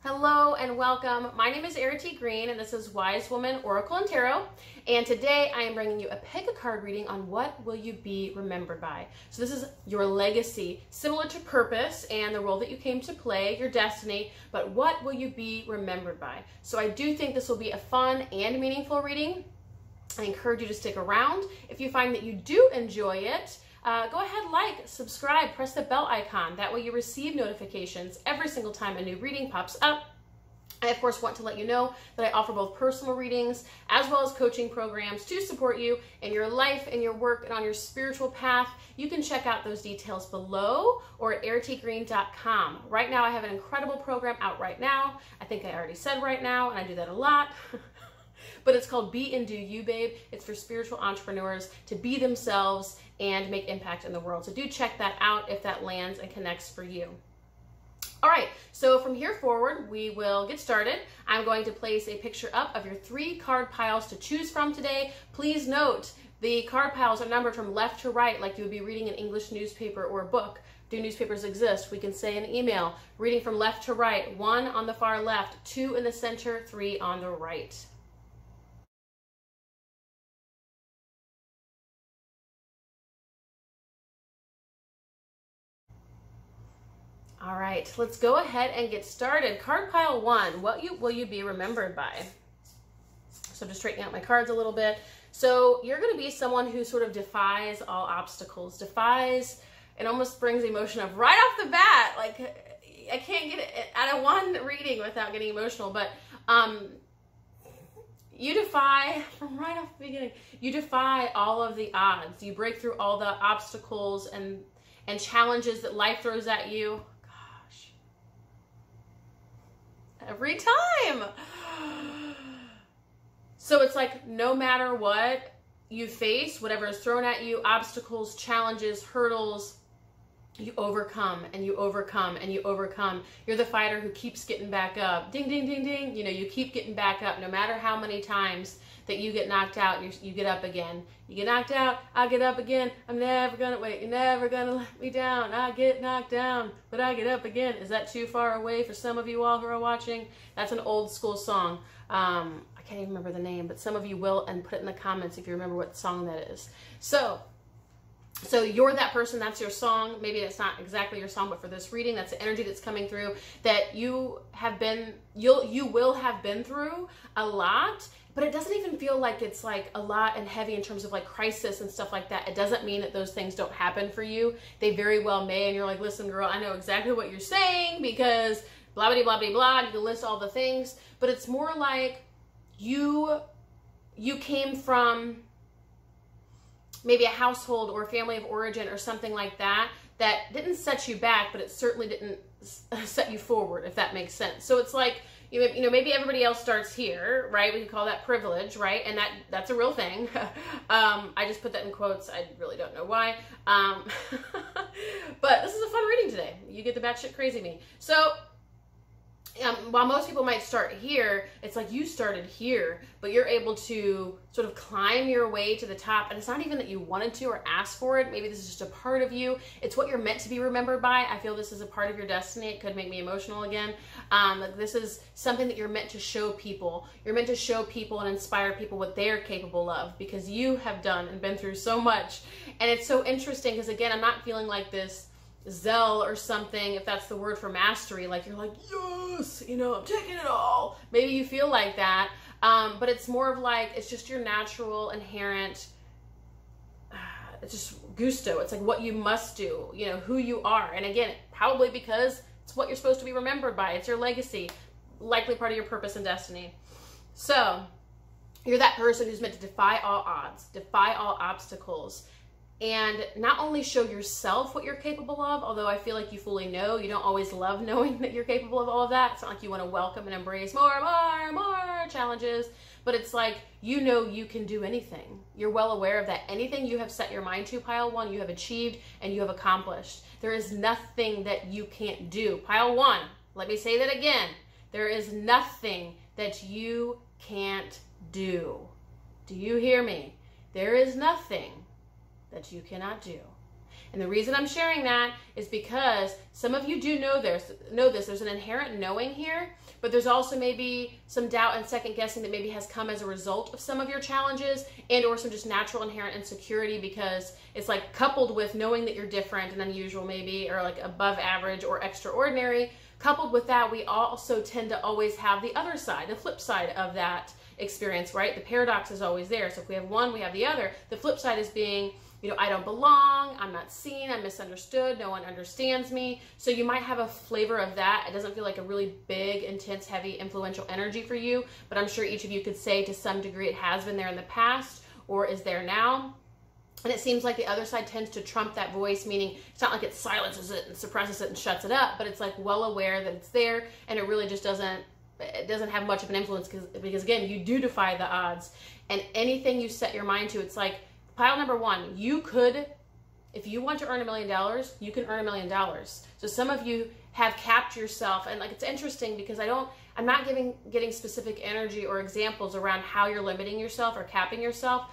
Hello and welcome. My name is Errity Green and this is Wise Woman Oracle and Tarot. And today I am bringing you a pick a card reading on what will you be remembered by. So this is your legacy, similar to purpose and the role that you came to play, your destiny, but what will you be remembered by? So I do think this will be a fun and meaningful reading. I encourage you to stick around. If you find that you do enjoy it, go ahead, like, subscribe, press the bell icon. That way you receive notifications every single time a new reading pops up. I, of course, want to let you know that I offer both personal readings as well as coaching programs to support you in your life, in your work, and on your spiritual path. You can check out those details below or at erritygreen.com. Right now, I have an incredible program out right now. I think I already said right now, and I do that a lot. But it's called Be and Do You, Babe. It's for spiritual entrepreneurs to be themselves and make impact in the world. So do check that out if that lands and connects for you. All right, so from here forward, we will get started. I'm going to place a picture up of your 3 card piles to choose from today. Please note, the card piles are numbered from left to right, like you would be reading an English newspaper or a book. Do newspapers exist? We can say an email. Reading from left to right, 1 on the far left, 2 in the center, 3 on the right. All right, let's go ahead and get started. Card pile 1, what will you be remembered by? So just straightening out my cards a little bit. So you're going to be someone who sort of defies all obstacles, defies, it almost brings emotion up right off the bat. Like, I can't get it out of one reading without getting emotional, but you defy, from right off the beginning, you defy all of the odds. You break through all the obstacles and challenges that life throws at you. Every time. So it's like no matter what you face, whatever is thrown at you, obstacles, challenges, hurdles, you overcome and you overcome and you overcome. You're the fighter who keeps getting back up. Ding, ding, ding, ding. You know, you keep getting back up no matter how many times that you get knocked out, you get up again. You get knocked out, I get up again. I'm never gonna, wait, you're never gonna let me down. I get knocked down, but I get up again. Is that too far away for some of you all who are watching? That's an old school song. I can't even remember the name, but some of you will, and put it in the comments if you remember what song that is. So you're that person, that's your song. Maybe it's not exactly your song, but for this reading, that's the energy that's coming through, that you will have been through a lot, but it doesn't even feel like it's like a lot and heavy in terms of like crisis and stuff like that. It doesn't mean that those things don't happen for you. They very well may, and you're like, listen, girl, I know exactly what you're saying because blah, blah, blah, blah, blah. You can list all the things, but it's more like you came from maybe a household or a family of origin or something like that that didn't set you back, but it certainly didn't set you forward, if that makes sense. So it's like, you know, maybe everybody else starts here, right? We can call that privilege, right? And that's a real thing. I just put that in quotes. I really don't know why. But this is a fun reading today. You get the batshit crazy me. So while most people might start here, it's like you started here, but you're able to sort of climb your way to the top. And it's not even that you wanted to or asked for it. Maybe this is just a part of you. It's what you're meant to be remembered by. I feel this is a part of your destiny. It could make me emotional again. This is something that you're meant to show people. You're meant to show people and inspire people what they're capable of because you have done and been through so much. And it's so interesting because, again, I'm not feeling like this zeal or something, if that's the word for mastery, like you're like, yes, you know, I'm taking it all. Maybe you feel like that, but it's more of like, it's just your natural, inherent, it's just gusto. It's like what you must do, you know, who you are. And again, probably because it's what you're supposed to be remembered by. It's your legacy, likely part of your purpose and destiny. So you're that person who's meant to defy all odds, defy all obstacles, and not only show yourself what you're capable of, although I feel like you fully know, you don't always love knowing that you're capable of all of that. It's not like you want to welcome and embrace more challenges, but it's like, you know, you can do anything. You're well aware of that. Anything you have set your mind to, pile 1, you have achieved and you have accomplished. There is nothing that you can't do. Pile 1, let me say that again. There is nothing that you can't do. Do you hear me? There is nothing that you cannot do. And the reason I'm sharing that is because some of you do know this. There's an inherent knowing here, but there's also maybe some doubt and second guessing that maybe has come as a result of some of your challenges, and or some just natural inherent insecurity, because it's like coupled with knowing that you're different and unusual maybe, or like above average or extraordinary. Coupled with that, we also tend to always have the other side, the flip side of that experience, right? The paradox is always there. So if we have one, we have the other. The flip side is being, I don't belong, I'm not seen, I'm misunderstood, no one understands me. So you might have a flavor of that. It doesn't feel like a really big, intense, heavy, influential energy for you, but I'm sure each of you could say to some degree it has been there in the past or is there now. And it seems like the other side tends to trump that voice, meaning it's not like it silences it and suppresses it and shuts it up, but it's like well aware that it's there, and it really just doesn't have much of an influence because again, you do defy the odds. And anything you set your mind to, it's like pile number one, you could, if you want to earn $1 million, you can earn $1 million. So some of you have capped yourself, and like it's interesting because I'm not getting specific energy or examples around how you're limiting yourself or capping yourself.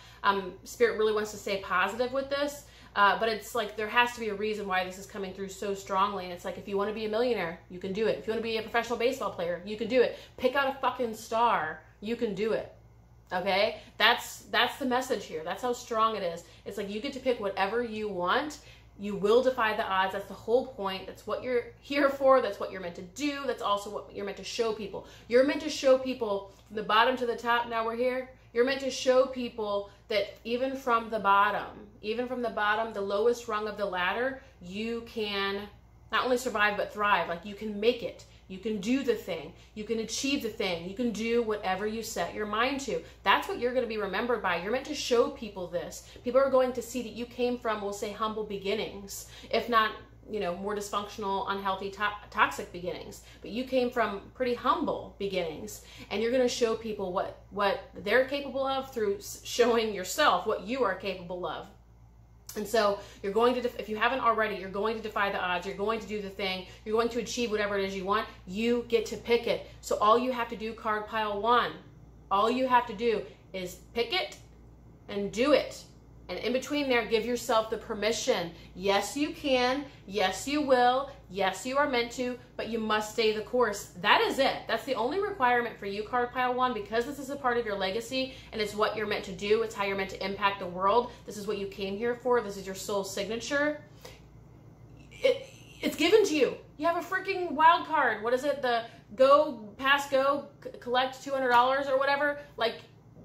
Spirit really wants to stay positive with this, but it's like there has to be a reason why this is coming through so strongly. And it's like, if you want to be a millionaire, you can do it. If you want to be a professional baseball player, you can do it. Pick out a fucking star, you can do it. Okay, that's the message here. That's how strong it is. It's like you get to pick whatever you want. You will defy the odds. That's the whole point. That's what you're here for. That's what you're meant to do. That's also what you're meant to show people. You're meant to show people from the bottom to the top. Now we're here. You're meant to show people that even from the bottom, the lowest rung of the ladder, you can not only survive but thrive. Like you can make it. You can do the thing. You can achieve the thing. You can do whatever you set your mind to. That's what you're going to be remembered by. You're meant to show people this. People are going to see that you came from, we'll say, humble beginnings, if not, more dysfunctional, unhealthy, toxic beginnings. But you came from pretty humble beginnings, and you're going to show people what they're capable of through showing yourself what you are capable of. And so you're going to, if you haven't already, you're going to defy the odds. You're going to do the thing. You're going to achieve whatever it is you want. You get to pick it. So all you have to do, card pile one, all you have to do is pick it and do it. And in between there, give yourself the permission. Yes, you can. Yes, you will. Yes, you are meant to, but you must stay the course. That is it. That's the only requirement for you, card pile one, because this is a part of your legacy and it's what you're meant to do. It's how you're meant to impact the world. This is what you came here for. This is your soul signature. It's given to you. You have a freaking wild card. What is it? The collect $200 or whatever. Like,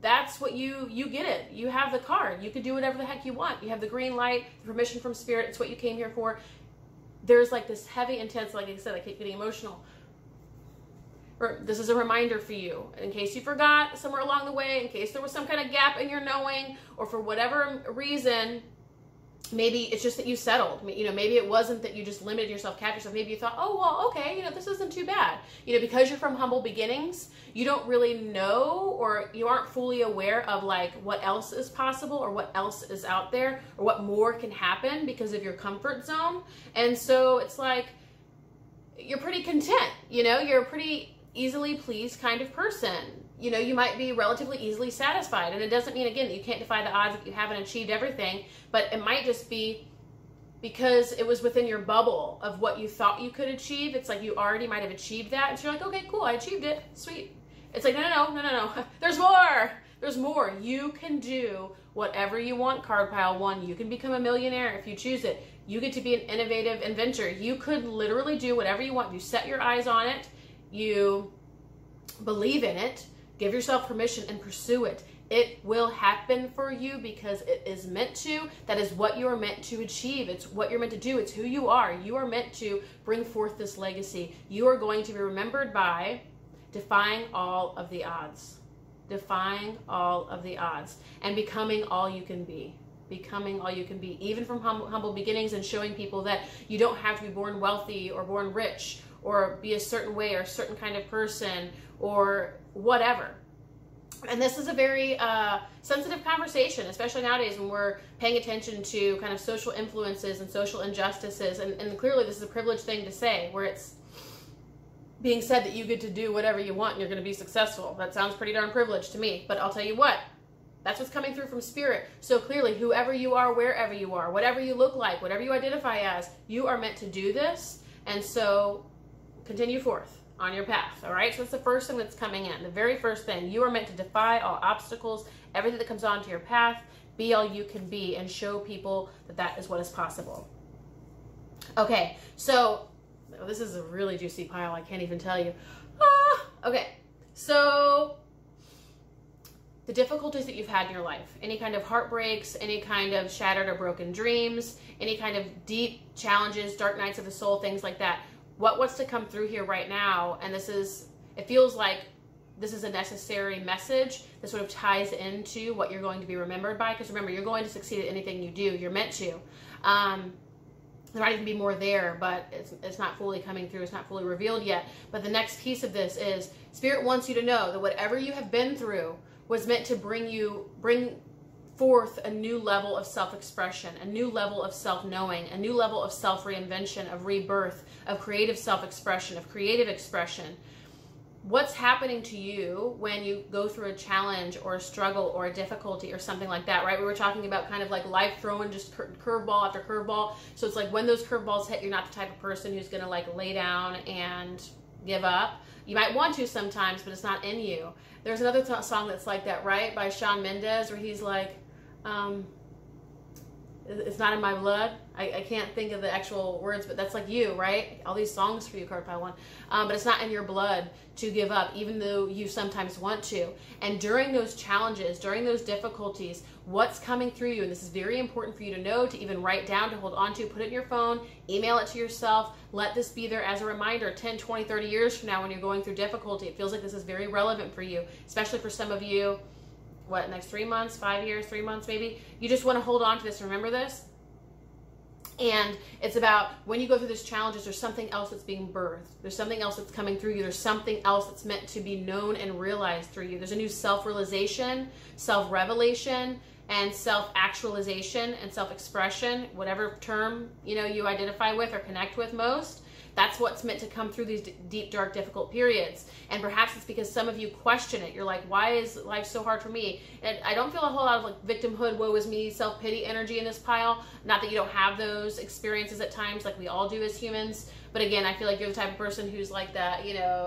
that's what you get it. You have the card. You can do whatever the heck you want. You have the green light, the permission from spirit. It's what you came here for. There's like this heavy, intense, like I said, I keep getting emotional. This is a reminder for you, in case you forgot somewhere along the way, in case there was some kind of gap in your knowing, or for whatever reason, maybe it's just that you settled. Maybe it wasn't that you just limited yourself, capped yourself. Maybe you thought, oh, well, okay, this isn't too bad. Because you're from humble beginnings, you don't really know, or you aren't fully aware of like what else is possible or what else is out there or what more can happen because of your comfort zone. And so it's like, you're pretty content, you're a pretty easily pleased kind of person. You might be relatively easily satisfied. And it doesn't mean, again, that you can't defy the odds if you haven't achieved everything, but it might just be because it was within your bubble of what you thought you could achieve. It's like you already might have achieved that. And so you're like, okay, cool, I achieved it. Sweet. It's like, no. There's more. There's more. You can do whatever you want, card pile one. You can become a millionaire if you choose it. You get to be an innovative inventor. You could literally do whatever you want. You set your eyes on it. You believe in it. Give yourself permission and pursue it. It will happen for you because it is meant to. That is what you are meant to achieve. It's what you're meant to do. It's who you are. You are meant to bring forth this legacy. You are going to be remembered by defying all of the odds. Defying all of the odds. And becoming all you can be. Becoming all you can be. Even from humble beginnings, and showing people that you don't have to be born wealthy or born rich or be a certain way or a certain kind of person or whatever. And this is a very sensitive conversation, especially nowadays when we're paying attention to kind of social influences and social injustices. And clearly this is a privileged thing to say, where it's being said that you get to do whatever you want and you're going to be successful. That sounds pretty darn privileged to me. But I'll tell you what, That's what's coming through from Spirit. So clearly, whoever you are, wherever you are, whatever you look like, whatever you identify as, you are meant to do this. And so continue forth on your path. All right. So that's the first thing that's coming in. The very first thing, you are meant to defy all obstacles, everything that comes onto your path, be all you can be, and show people that that is what is possible. Okay. So this is a really juicy pile. I can't even tell you. Okay. So the difficulties that you've had in your life, any kind of heartbreaks, any kind of shattered or broken dreams, any kind of deep challenges, dark nights of the soul, things like that. What's to come through here right now? And it feels like this is a necessary message that sort of ties into what you're going to be remembered by. Because remember, you're going to succeed at anything you do. You're meant to. There might even be more there, but it's not fully coming through. It's not fully revealed yet. But the next piece of this is Spirit wants you to know that whatever you have been through was meant to bring forth a new level of self-expression, a new level of self-knowing, a new level of self-reinvention, of rebirth, of creative self-expression, of creative expression. What's happening to you when you go through a challenge or a struggle or a difficulty or something like that, right? We were talking about kind of like life throwing just curveball after curveball. So it's like when those curveballs hit, you're not the type of person who's going to like lay down and give up. You might want to sometimes, but it's not in you. There's another song that's like that, right? By Shawn Mendes, where he's like, it's not in my blood. I can't think of the actual words, but that's like you, right? All these songs for you, card pile one. But it's not in your blood to give up, even though you sometimes want to. And during those challenges, during those difficulties, what's coming through you, and this is very important for you to know, to even write down, to hold on to, put it in your phone, email it to yourself, let this be there as a reminder 10, 20, 30 years from now when you're going through difficulty. It feels like this is very relevant for you, especially for some of you, what, next 3 months, 5 years, 3 months maybe? You just want to hold on to this, remember this? And it's about when you go through these challenges, there's something else that's being birthed. There's something else that's coming through you. There's something else that's meant to be known and realized through you. There's a new self-realization, self-revelation, and self-actualization and self-expression, whatever term you identify with or connect with most. That's what's meant to come through these deep, dark, difficult periods. And perhaps it's because some of you question it. You're like, why is life so hard for me? And I don't feel a whole lot of like victimhood, woe is me, self-pity energy in this pile. Not that you don't have those experiences at times like we all do as humans. But again, I feel like you're the type of person who's like that,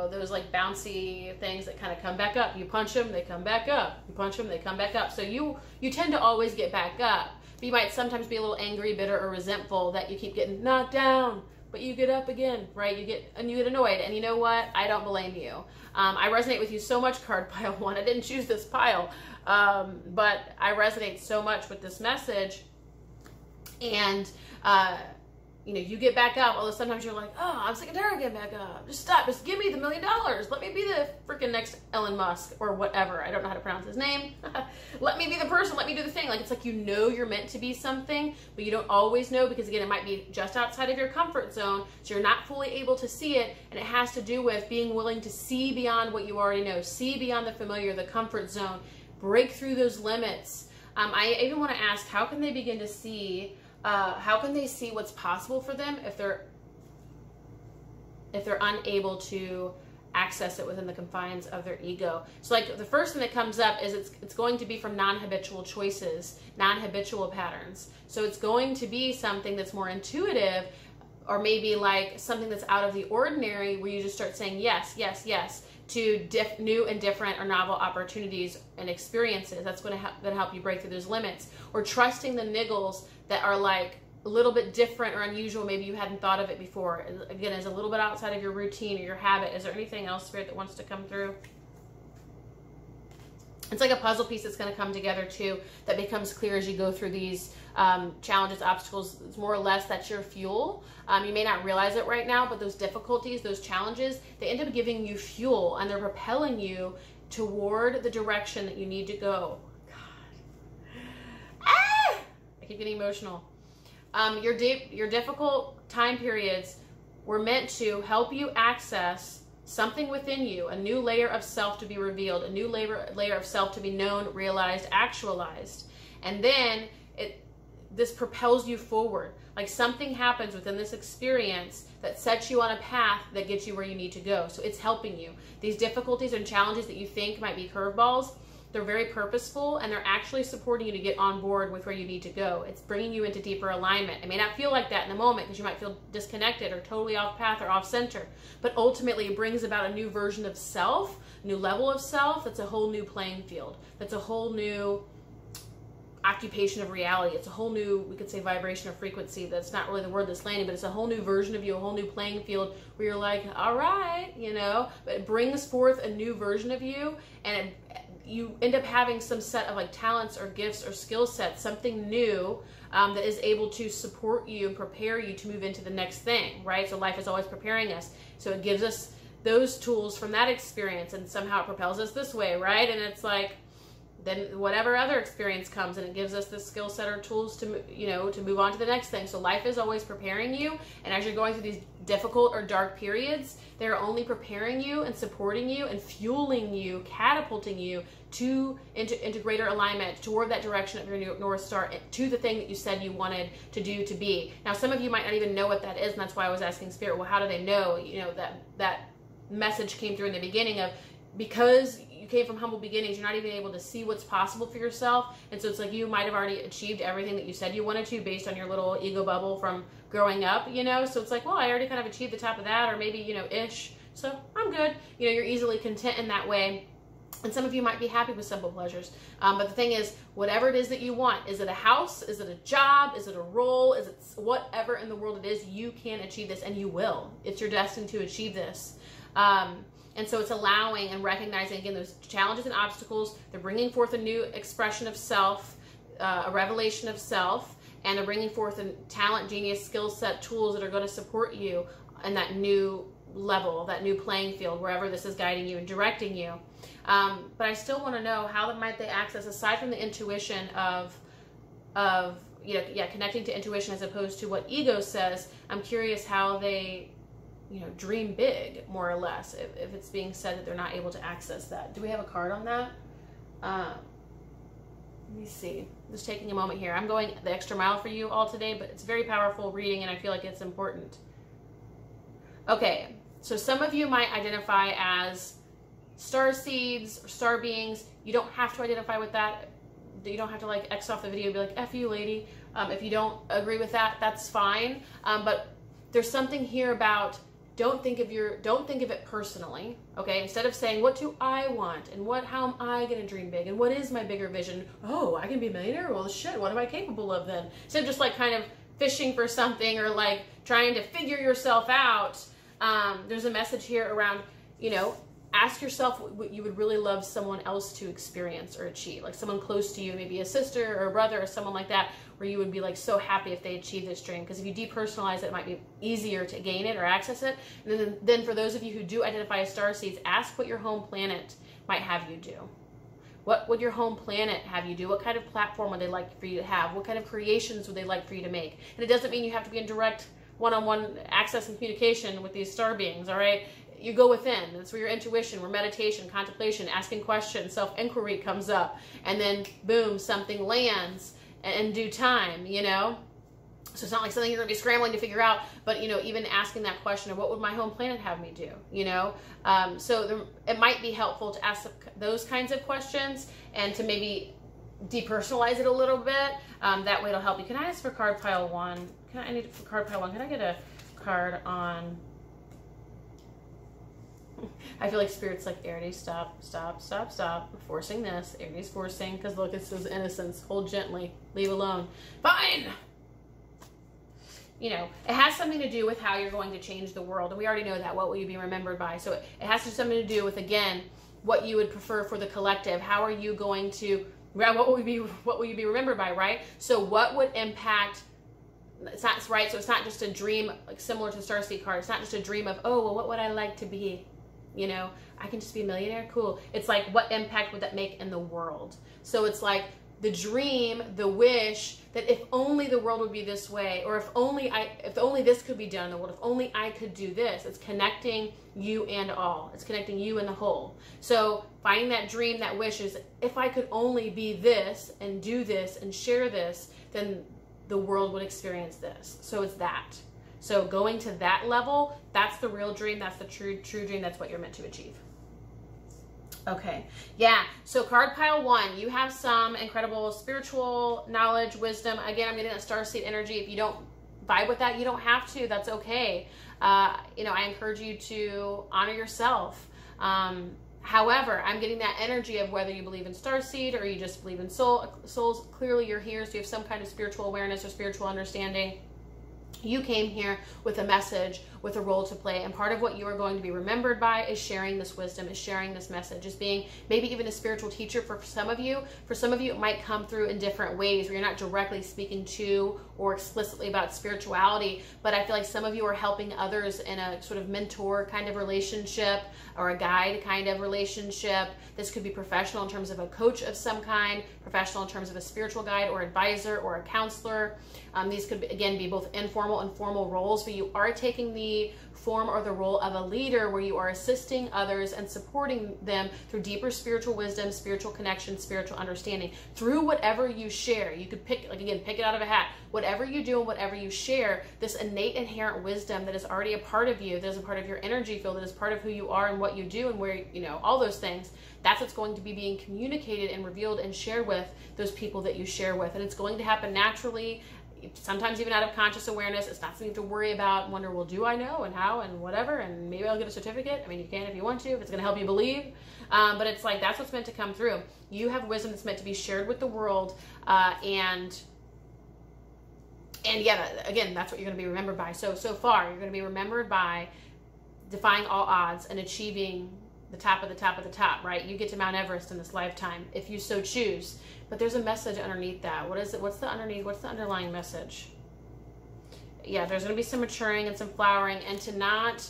those like bouncy things that kind of come back up. You punch them, they come back up. You punch them, they come back up. So you tend to always get back up. But you might sometimes be a little angry, bitter, or resentful that you keep getting knocked down. But you get up again, right? You get annoyed. And you know what? I don't blame you. I resonate with you so much, card pile one. I didn't choose this pile. But I resonate so much with this message. And, you get back up, although sometimes you're like, oh, I'm sick and tired of getting back up. Just stop. Just give me the $1 million. Let me be the freaking next Elon Musk or whatever. I don't know how to pronounce his name. Let me be the person. Let me do the thing. Like, it's like you're meant to be something, but you don't always know because, again, it might be just outside of your comfort zone, so you're not fully able to see it, and it has to do with being willing to see beyond what you already know, see beyond the familiar, the comfort zone, break through those limits. I even want to ask, how can they begin to see how can they see what's possible for them if they're unable to access it within the confines of their ego? So like the first thing that comes up is it's going to be from non-habitual choices, non-habitual patterns. So it's going to be something that's more intuitive, or maybe like something that's out of the ordinary where you just start saying yes, yes, yes to new and different or novel opportunities and experiences. That's going to help you break through those limits. Or trusting the niggles that are like a little bit different or unusual. Maybe you hadn't thought of it before. Again, is a little bit outside of your routine or your habit. Is there anything else, Spirit, that wants to come through? It's like a puzzle piece that's going to come together too, that becomes clear as you go through these challenges, obstacles. It's more or less that's your fuel. You may not realize it right now, but those difficulties, those challenges, they end up giving you fuel, and they're propelling you toward the direction that you need to go. God. Ah! I keep getting emotional. Your difficult time periods were meant to help you access something within you, a new layer of self to be revealed, a new layer of self to be known, realized, actualized. And then this propels you forward. Like something happens within this experience that sets you on a path that gets you where you need to go. So it's helping you. These difficulties and challenges that you think might be curveballs, they're very purposeful, and they're actually supporting you to get on board with where you need to go. It's bringing you into deeper alignment. It may not feel like that in the moment because you might feel disconnected or totally off path or off center, but ultimately it brings about a new version of self, new level of self. That's a whole new playing field. That's a whole new occupation of reality. It's a whole new, we could say, vibration or frequency. That's not really the word that's landing, but it's a whole new version of you, a whole new playing field where you're like, all right, you know, but it brings forth a new version of you, and you end up having some set of like talents or gifts or skill sets, something new that is able to support you and prepare you to move into the next thing, right? So life is always preparing us. So it gives us those tools from that experience, and somehow it propels us this way, right? And it's like, then whatever other experience comes, and it gives us the skill set or tools to, you know, to move on to the next thing. So life is always preparing you, and as you're going through these difficult or dark periods, they're only preparing you and supporting you and fueling you, catapulting you into greater alignment toward that direction of your North Star, to the thing that you said you wanted to do, to be. Now, some of you might not even know what that is, and that's why I was asking Spirit, well, how do they know? You know, that message came through in the beginning of, because you came from humble beginnings, you're not even able to see what's possible for yourself. And so it's like you might have already achieved everything that you said you wanted to based on your little ego bubble from growing up, you know? So it's like, well, I already kind of achieved the top of that, or maybe, you know, ish. So I'm good. You know, you're easily content in that way. And some of you might be happy with simple pleasures. But the thing is, whatever it is that you want, is it a house? Is it a job? Is it a role? Is it whatever in the world it is, you can achieve this, and you will. It's your destiny to achieve this. And so it's allowing and recognizing, again, those challenges and obstacles. They're bringing forth a new expression of self, a revelation of self, and they're bringing forth a talent, genius, skill set, tools that are going to support you in that new level, that new playing field, wherever this is guiding you and directing you. But I still want to know, how might they access, aside from the intuition of you know, yeah, connecting to intuition as opposed to what ego says. I'm curious how they, you know, dream big, more or less, if it's being said that they're not able to access that. Do we have a card on that? Let me see. Just taking a moment here. I'm going the extra mile for you all today, but it's very powerful reading, and I feel like it's important. Okay, so some of you might identify as star seeds or star beings. You don't have to identify with that. You don't have to like X off the video and be like, F you, lady. If you don't agree with that, that's fine. But there's something here about, don't think of it personally, okay? Instead of saying, what do I want? And how am I gonna dream big? And what is my bigger vision? Oh, I can be a millionaire? Well, shit, what am I capable of then? Instead of just like kind of fishing for something or like trying to figure yourself out, there's a message here around, you know, ask yourself what you would really love someone else to experience or achieve, like someone close to you, maybe a sister or a brother or someone like that, where you would be like so happy if they achieved this dream. Because if you depersonalize it, it might be easier to gain it or access it. And then for those of you who do identify as star seeds, ask what your home planet might have you do. What would your home planet have you do? What kind of platform would they like for you to have? What kind of creations would they like for you to make? And it doesn't mean you have to be in direct one-on-one access and communication with these star beings, all right? You go within. That's where your intuition, where meditation, contemplation, asking questions, self-inquiry comes up. And then, boom, something lands in due time, you know? So it's not like something you're going to be scrambling to figure out, but, you know, even asking that question of what would my home planet have me do, you know? It might be helpful to ask those kinds of questions and to maybe depersonalize it a little bit. That way it'll help you. Can I ask for card pile one? I need for card pile one. Can I get a card on... I feel like Spirit's like, Errity, stop, forcing this. Errity's forcing, because look, it says innocence. Hold gently, leave alone. Fine! You know, it has something to do with how you're going to change the world, and we already know that. What will you be remembered by? So it has something to do with, again, what you would prefer for the collective. How are you going to, what will you be remembered by, right? So what would impact... It's not right, so it's not just a dream, like similar to the Starseed card. It's not just a dream of, oh, well, what would I like to be? You know, I can just be a millionaire. Cool. It's like, what impact would that make in the world? So it's like the dream, the wish that if only the world would be this way, or if only this could be done in the world, if only I could do this. It's connecting you and all. It's connecting you and the whole. So finding that dream, that wish is, if I could only be this and do this and share this, then the world would experience this. So it's that. So going to that level, that's the real dream. That's the true dream. That's what you're meant to achieve. Okay, yeah, so card pile 1, you have some incredible spiritual knowledge, wisdom. Again, I'm getting that starseed energy. If you don't vibe with that, you don't have to. That's okay. You know, I encourage you to honor yourself. However, I'm getting that energy of whether you believe in starseed or you just believe in souls. Clearly, you're here, so you have some kind of spiritual awareness or spiritual understanding. You came here with a message, with a role to play, and part of what you are going to be remembered by is sharing this wisdom, is sharing this message, is being maybe even a spiritual teacher for some of you. For some of you, it might come through in different ways where you're not directly speaking to or explicitly about spirituality, but I feel like some of you are helping others in a sort of mentor kind of relationship or a guide kind of relationship. This could be professional in terms of a coach of some kind, professional in terms of a spiritual guide or advisor or a counselor. These could, again, be both informal and formal roles, but you are taking the form or the role of a leader where you are assisting others and supporting them through deeper spiritual wisdom, spiritual connection, spiritual understanding, through whatever you share. You could pick, like, again, pick it out of a hat. Whatever you do and whatever you share, this innate inherent wisdom that is already a part of you, that is a part of your energy field, that is part of who you are and what you do and where, you know, all those things, that's what's going to be being communicated and revealed and shared with those people that you share with. And it's going to happen naturally, sometimes even out of conscious awareness. It's not something to worry about and wonder, well, do I know and how and whatever, and maybe I'll get a certificate. I mean, you can if you want to, if it's going to help you believe. But it's like, that's what's meant to come through. You have wisdom that's meant to be shared with the world, and yeah, again, that's what you're going to be remembered by. So far, you're going to be remembered by defying all odds and achieving the top of the top of the top, right? You get to Mount Everest in this lifetime, if you so choose. But there's a message underneath that. What is it? What's the underlying message? Yeah, there's going to be some maturing and some flowering, and to not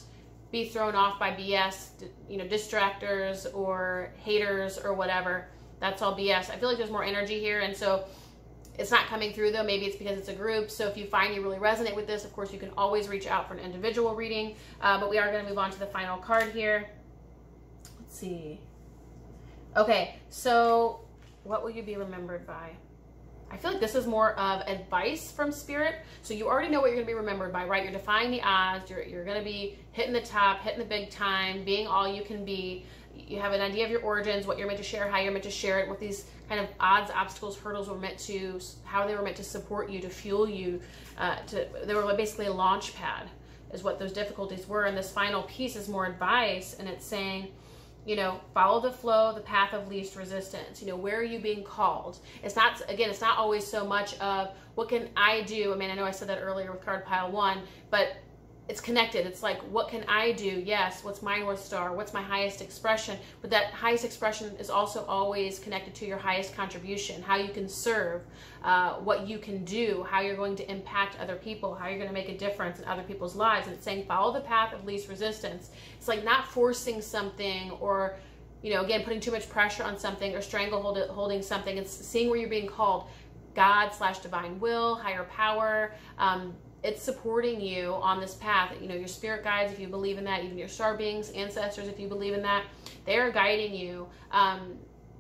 be thrown off by BS, you know, distractors or haters or whatever. That's all BS. I feel like there's more energy here, and so it's not coming through, though. Maybe it's because it's a group. So if you find you really resonate with this, of course, you can always reach out for an individual reading. But we are going to move on to the final card here. Let's see. Okay, so what will you be remembered by? I feel like this is more of advice from Spirit. So you already know what you're going to be remembered by, right? You're defying the odds. You're going to be hitting the top, hitting the big time, being all you can be. You have an idea of your origins, what you're meant to share, how you're meant to share it, what these kind of odds, obstacles, hurdles were meant to, how they were meant to support you, to fuel you. They were basically a launch pad is what those difficulties were. And this final piece is more advice, and it's saying, you know, follow the flow, the path of least resistance. You know, where are you being called? It's not, again, it's not always so much of what can I do? I mean, I know I said that earlier with card pile 1, but it's connected. It's like, what can I do? Yes. What's my North Star? What's my highest expression? But that highest expression is also always connected to your highest contribution, how you can serve, what you can do, how you're going to impact other people, how you're going to make a difference in other people's lives. And it's saying, follow the path of least resistance. It's like not forcing something, or, you know, again, putting too much pressure on something, or holding something. It's seeing where you're being called. God/divine will, higher power. It's supporting you on this path. You know, your spirit guides, if you believe in that, even your star beings, ancestors, if you believe in that, they are guiding you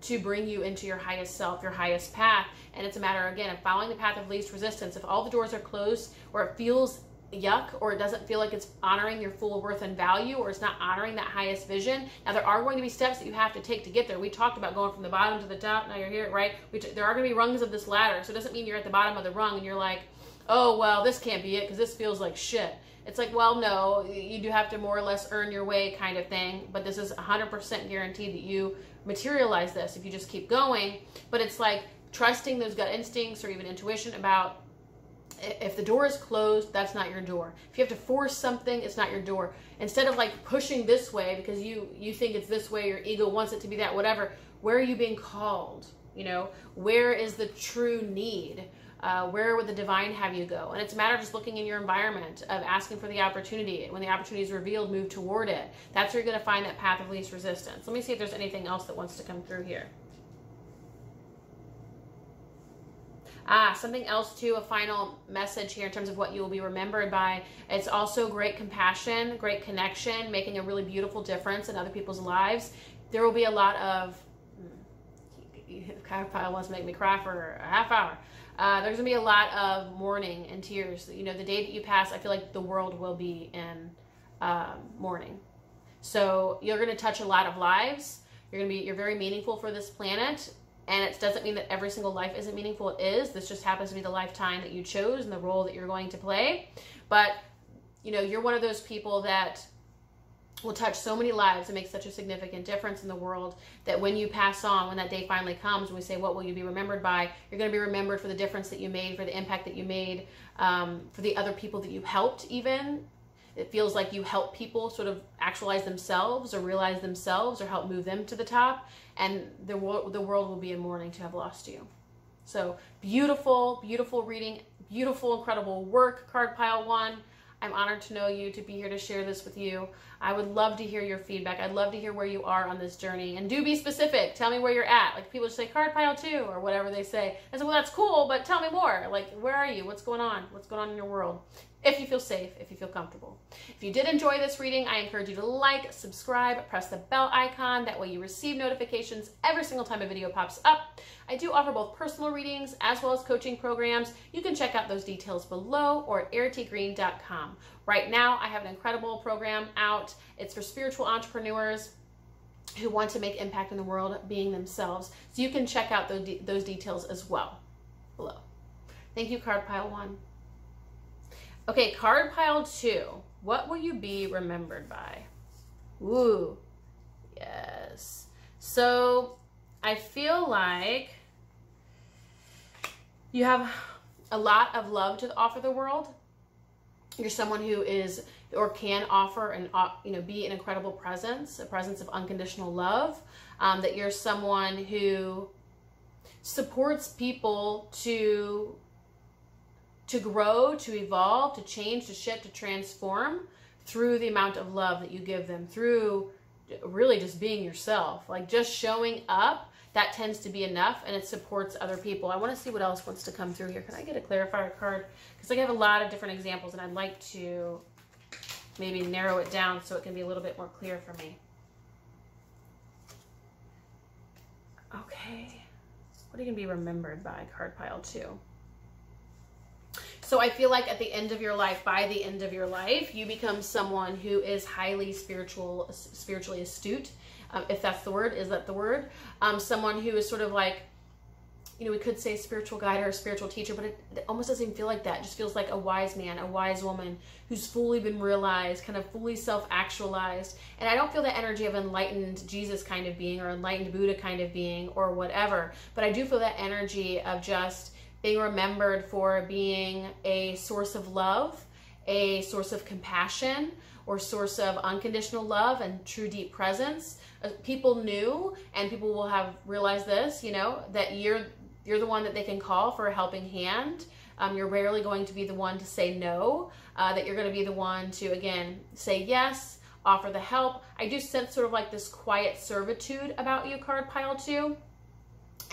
to bring you into your highest self, your highest path. And it's a matter, again, of following the path of least resistance. If all the doors are closed, or it feels yuck, or it doesn't feel like it's honoring your full worth and value, or it's not honoring that highest vision, now there are going to be steps that you have to take to get there. We talked about going from the bottom to the top. Now you're here, right? There are going to be rungs of this ladder. So it doesn't mean you're at the bottom of the rung and you're like, oh, well, this can't be it because this feels like shit. It's like, well, no, you do have to more or less earn your way kind of thing, but this is 100% guaranteed that you materialize this if you just keep going. But it's like trusting those gut instincts or even intuition about, if the door is closed, that's not your door. If you have to force something, it's not your door. Instead of like pushing this way because you think it's this way, your ego wants it to be that, whatever, where are you being called? You know, where is the true need? Where would the divine have you go? And it's a matter of just looking in your environment, of asking for the opportunity. When the opportunity is revealed, move toward it. That's where you're going to find that path of least resistance. Let me see if there's anything else that wants to come through here. Something else too, a final message here in terms of what you will be remembered by. It's also great compassion, great connection, making a really beautiful difference in other people's lives. There will be a lot of, kind of pile wants to make me cry for a half hour. There's going to be a lot of mourning and tears. You know, the day that you pass, I feel like the world will be in mourning. So you're going to touch a lot of lives. You're very meaningful for this planet. And it doesn't mean that every single life isn't meaningful. It is. This just happens to be the lifetime that you chose and the role that you're going to play. But, you know, you're one of those people that will touch so many lives and make such a significant difference in the world that when you pass on, when that day finally comes, when we say, what will you be remembered by? You're going to be remembered for the difference that you made, for the impact that you made, for the other people that you helped even. It feels like you help people sort of actualize themselves or realize themselves or help move them to the top. And the world will be in mourning to have lost you. So beautiful, beautiful reading, beautiful, incredible work, card pile 1. I'm honored to know you, to be here to share this with you. I would love to hear your feedback. I'd love to hear where you are on this journey. And do be specific. Tell me where you're at. Like people just say card pile 2 or whatever they say. I said, well, that's cool, but tell me more. Like, where are you? What's going on? What's going on in your world? If you feel safe, if you feel comfortable. If you did enjoy this reading, I encourage you to like, subscribe, press the bell icon. That way you receive notifications every single time a video pops up. I do offer both personal readings as well as coaching programs. You can check out those details below or at erritygreen.com. Right now, I have an incredible program out. It's for spiritual entrepreneurs who want to make impact in the world being themselves. So you can check out those details as well below. Thank you, card pile 1. Okay, card pile 2. What will you be remembered by? Ooh, yes. So I feel like you have a lot of love to offer the world. You're someone who is or can offer and be an incredible presence, a presence of unconditional love. That you're someone who supports people to grow, to evolve, to change, to shift, to transform through the amount of love that you give them, through really just being yourself, like just showing up. That tends to be enough, and it supports other people. I want to see what else wants to come through here. Can I get a clarifier card? Because I have a lot of different examples, and I'd like to maybe narrow it down so it can be a little bit more clear for me. Okay. What are you going to be remembered by, card pile 2? So I feel like at the end of your life, by the end of your life, you become someone who is highly spiritually astute. If that's the word, is that the word? Someone who is sort of like, we could say spiritual guide or a spiritual teacher, but it almost doesn't even feel like that. It just feels like a wise man, a wise woman who's fully been realized, kind of fully self-actualized. And I don't feel that energy of enlightened Jesus kind of being or enlightened Buddha kind of being or whatever, but I do feel that energy of just being remembered for being a source of love, a source of compassion, or source of unconditional love and true deep presence. People knew, and people will have realized this, that you're the one that they can call for a helping hand. You're rarely going to be the one to say no, that you're going to be the one to, again, say yes, offer the help. I do sense sort of like this quiet servitude about you, card pile 2.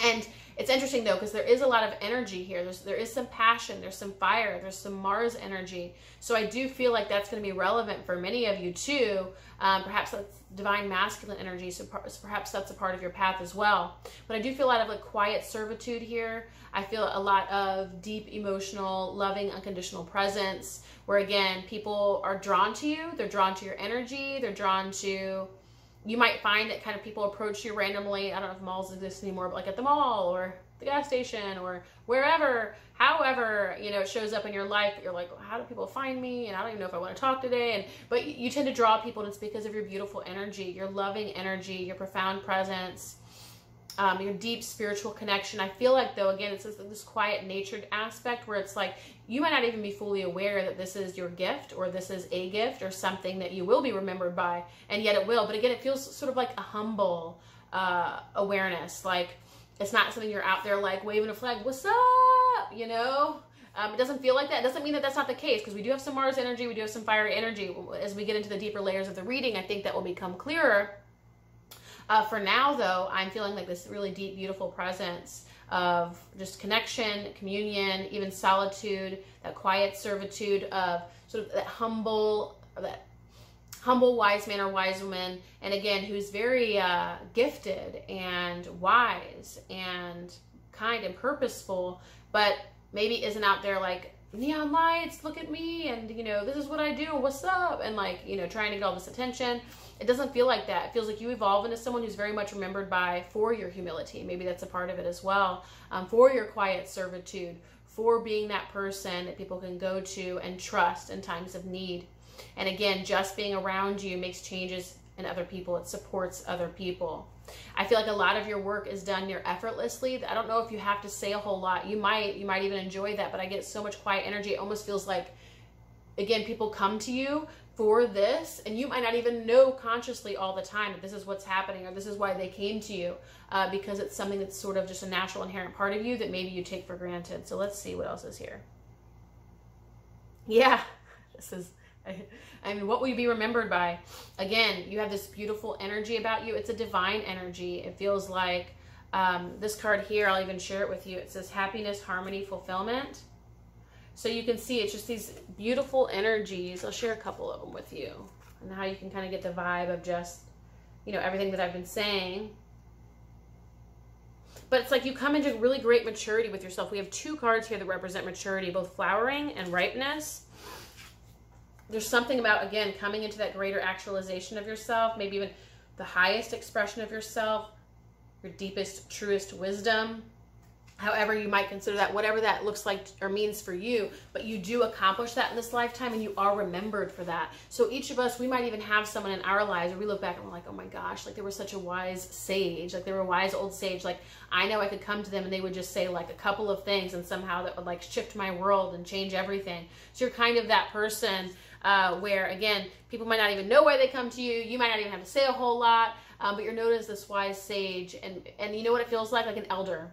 And it's interesting though, because there is a lot of energy here. There is some passion, there's some fire, there's some Mars energy. So I do feel like that's going to be relevant for many of you too. Perhaps that's divine masculine energy, so perhaps that's a part of your path as well. But I do feel a lot of like quiet servitude here. I feel a lot of deep emotional, loving, unconditional presence, where again, people are drawn to you. They're drawn to your energy. They're drawn to... You might find that kind of people approach you randomly. I don't know if malls exist anymore, but like at the mall or the gas station or wherever, however, it shows up in your life. You're like, how do people find me? And I don't even know if I want to talk today. But you tend to draw people, and it's because of your beautiful energy, your loving energy, your profound presence, your deep spiritual connection. I feel like though, again, it's this quiet natured aspect where it's like, you might not even be fully aware that this is your gift or this is a gift or something that you will be remembered by, and yet it will. But again, it feels sort of like a humble awareness. Like it's not something you're out there like waving a flag, what's up, It doesn't feel like that. It doesn't mean that that's not the case, because we do have some Mars energy, we do have some fiery energy. As we get into the deeper layers of the reading, I think that will become clearer. For now, though, I'm feeling like this really deep, beautiful presence of just connection, communion, even solitude, that quiet servitude of sort of that humble wise man or wise woman, and again, who's very gifted and wise and kind and purposeful, but maybe isn't out there like neon lights, look at me, and, you know, this is what I do, what's up, and, like, you know, trying to get all this attention. It doesn't feel like that. It feels like you evolve into someone who's very much remembered by for your humility. Maybe that's a part of it as well. For your quiet servitude, for being that person that people can go to and trust in times of need. And again, just being around you makes changes in other people. It supports other people. I feel like a lot of your work is done near effortlessly. I don't know if you have to say a whole lot. You might even enjoy that, but I get so much quiet energy. It almost feels like, again, people come to you for this, and you might not even know consciously all the time that this is what's happening, or this is why they came to you, because it's something that's sort of just a natural inherent part of you that maybe you take for granted. So let's see what else is here. Yeah, this is, I mean, what will you be remembered by? Again, you have this beautiful energy about you. It's a divine energy. It feels like this card here, I'll even share it with you. It says happiness, harmony, fulfillment. So you can see it's just these beautiful energies. I'll share a couple of them with you, and how you can kind of get the vibe of just, you know, everything that I've been saying. But it's like you come into really great maturity with yourself. We have two cards here that represent maturity, both flowering and ripeness. There's something about, again, coming into that greater actualization of yourself, maybe even the highest expression of yourself, your deepest, truest wisdom. However you might consider that, whatever that looks like or means for you, but you do accomplish that in this lifetime, and you are remembered for that. So each of us, we might even have someone in our lives where we look back and we're like, oh my gosh, like they were such a wise sage, like they were a wise old sage. Like I know I could come to them and they would just say like a couple of things, and somehow that would like shift my world and change everything. So you're kind of that person where, again, people might not even know why they come to you. You might not even have to say a whole lot, but you're known as this wise sage, and you know what it feels like an elder.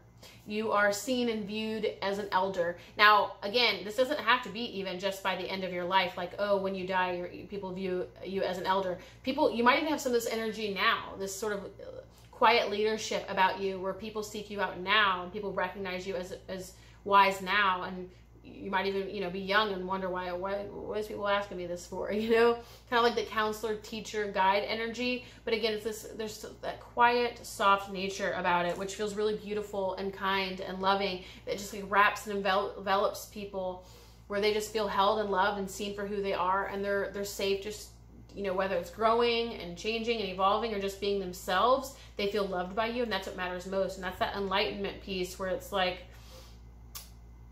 You are seen and viewed as an elder. Now, again, this doesn't have to be even just by the end of your life. Like, oh, when you die, people view you as an elder. People, you might even have some of this energy now, this sort of quiet leadership about you, where people seek you out now, and people recognize you as wise now. And you might even, you know, be young and wonder why is people asking me this for, you know, kind of like the counselor, teacher, guide energy. But again, it's this, there's that quiet, soft nature about it, which feels really beautiful and kind and loving, that just like wraps and envelops people, where they just feel held and loved and seen for who they are, and they're safe, just, you know, whether it's growing and changing and evolving or just being themselves, they feel loved by you, and that's what matters most. And that's that enlightenment piece, where it's like,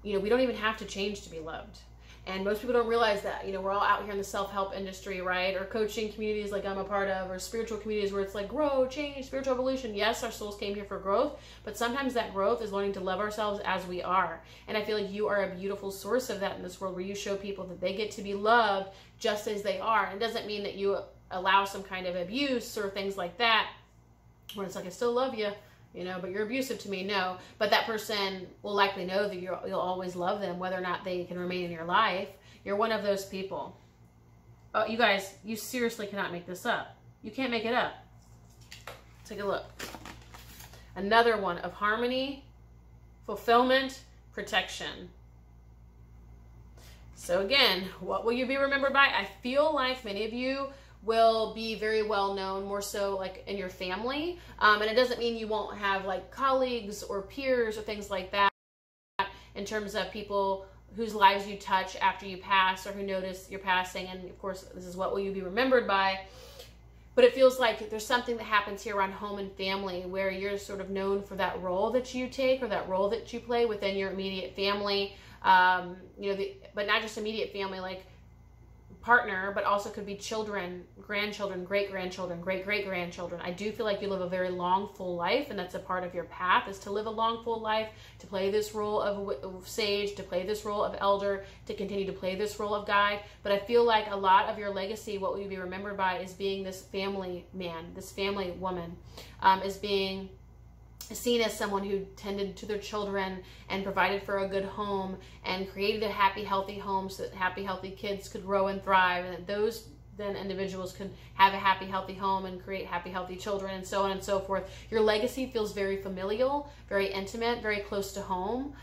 you know, we don't even have to change to be loved. And most people don't realize that. You know, we're all out here in the self-help industry, right? Or coaching communities like I'm a part of, or spiritual communities where it's like grow, change, spiritual evolution. Yes, our souls came here for growth, but sometimes that growth is learning to love ourselves as we are. And I feel like you are a beautiful source of that in this world, where you show people that they get to be loved just as they are. And it doesn't mean that you allow some kind of abuse or things like that, where it's like, I still love you, you know, but you're abusive to me. No, but that person will likely know that you'll always love them, whether or not they can remain in your life. You're one of those people. Oh, you guys, you seriously cannot make this up. You can't make it up. Take a look. Another one of harmony, fulfillment, protection. So again, what will you be remembered by? I feel like many of you will be very well known, more so like in your family. And it doesn't mean you won't have like colleagues or peers or things like that, in terms of people whose lives you touch after you pass, or who notice your passing. And of course, this is what will you be remembered by. But it feels like there's something that happens here around home and family, where you're sort of known for that role that you take, or that role that you play within your immediate family. You know, but not just immediate family, like partner, but also could be children, grandchildren, great-grandchildren, great-great-grandchildren. I do feel like you live a very long, full life, and that's a part of your path, is to live a long, full life, to play this role of sage, to play this role of elder, to continue to play this role of guide. But I feel like a lot of your legacy, what will you be remembered by, is being this family man, this family woman, is being seen as someone who tended to their children and provided for a good home and created a happy, healthy home, so that happy, healthy kids could grow and thrive, and that those then individuals could have a happy, healthy home and create happy, healthy children, and so on and so forth. Your legacy feels very familial, very intimate, very close to home.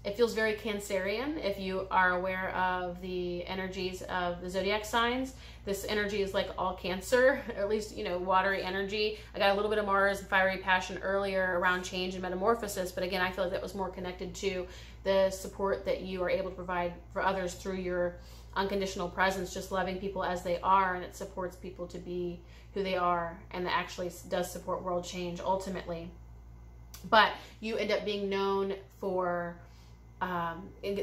It feels very Cancerian if you are aware of the energies of the zodiac signs. This energy is like all Cancer, or at least, you know, watery energy. I got a little bit of Mars and fiery passion earlier around change and metamorphosis, but again, I feel like that was more connected to the support that you are able to provide for others through your unconditional presence, just loving people as they are, and it supports people to be who they are, and that actually does support world change ultimately. But you end up being known for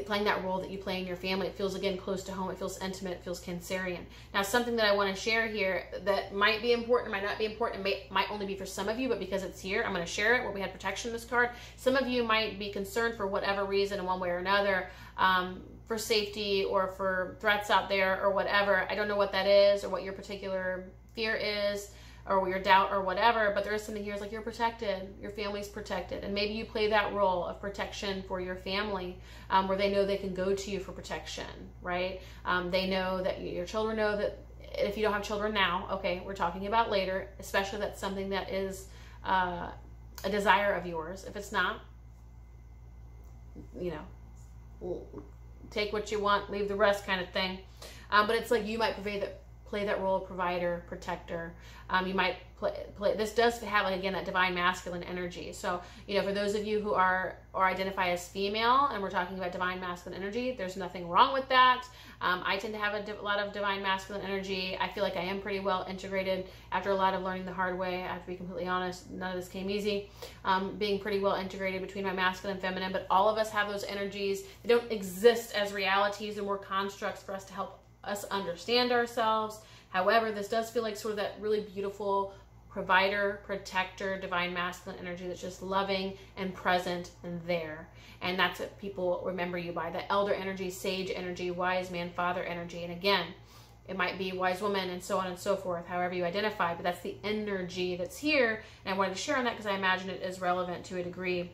playing that role that you play in your family. It feels, again, close to home. It feels intimate. It feels Cancerian. Now, something that I want to share here that might be important, might not be important, might only be for some of you, but because it's here, I'm going to share it, where we had protection in this card. Some of you might be concerned for whatever reason in one way or another, for safety or for threats out there or whatever. I don't know what that is or what your particular fear is, or your doubt or whatever, but there is something here. It's like you're protected, your family's protected, and maybe you play that role of protection for your family, where they know they can go to you for protection, right? They know that your children know that if you don't have children now, okay, we're talking about later, especially that's something that is a desire of yours. If it's not, you know, take what you want, leave the rest kind of thing. But it's like you might play that role of provider, protector. You might play, this does have, like, again, that divine masculine energy. So, you know, for those of you who are or identify as female, and we're talking about divine masculine energy, there's nothing wrong with that. I tend to have a lot of divine masculine energy. I feel like I am pretty well integrated after a lot of learning the hard way. I have to be completely honest. None of this came easy. Being pretty well integrated between my masculine and feminine, but all of us have those energies. They don't exist as realities, and we're constructs for us to help us understand ourselves. However, this does feel like sort of that really beautiful provider, protector, divine masculine energy that's just loving and present and there. And that's what people remember you by. The elder energy, sage energy, wise man, father energy. And again, it might be wise woman and so on and so forth, however you identify, but that's the energy that's here. And I wanted to share on that because I imagine it is relevant to a degree.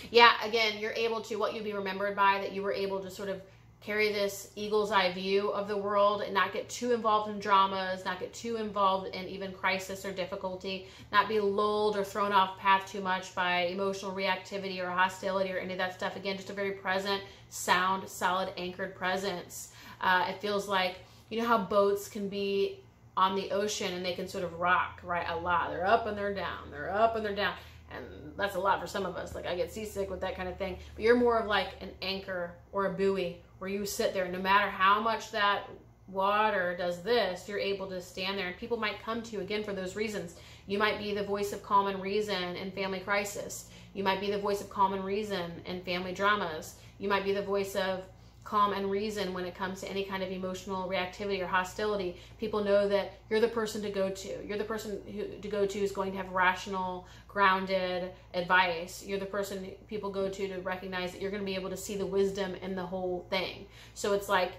Yeah, again, you're able to, what you'll be remembered by, that you were able to sort of carry this eagle's eye view of the world and not get too involved in dramas, not get too involved in even crisis or difficulty, not be lulled or thrown off path too much by emotional reactivity or hostility or any of that stuff. Again, just a very present, sound, solid, anchored presence. It feels like, you know how boats can be on the ocean and they can sort of rock, right, a lot. They're up and they're down, they're up and they're down. And that's a lot for some of us. Like, I get seasick with that kind of thing. But you're more of like an anchor or a buoy where you sit there. No matter how much that water does this, you're able to stand there. And people might come to you, again, for those reasons. You might be the voice of calm and reason in family crisis. You might be the voice of calm and reason in family dramas. You might be the voice of calm and reason when it comes to any kind of emotional reactivity or hostility. People know that you're the person to go to. You're the person to go to who's going to have rational, grounded advice. You're the person people go to recognize that you're going to be able to see the wisdom in the whole thing. So it's like,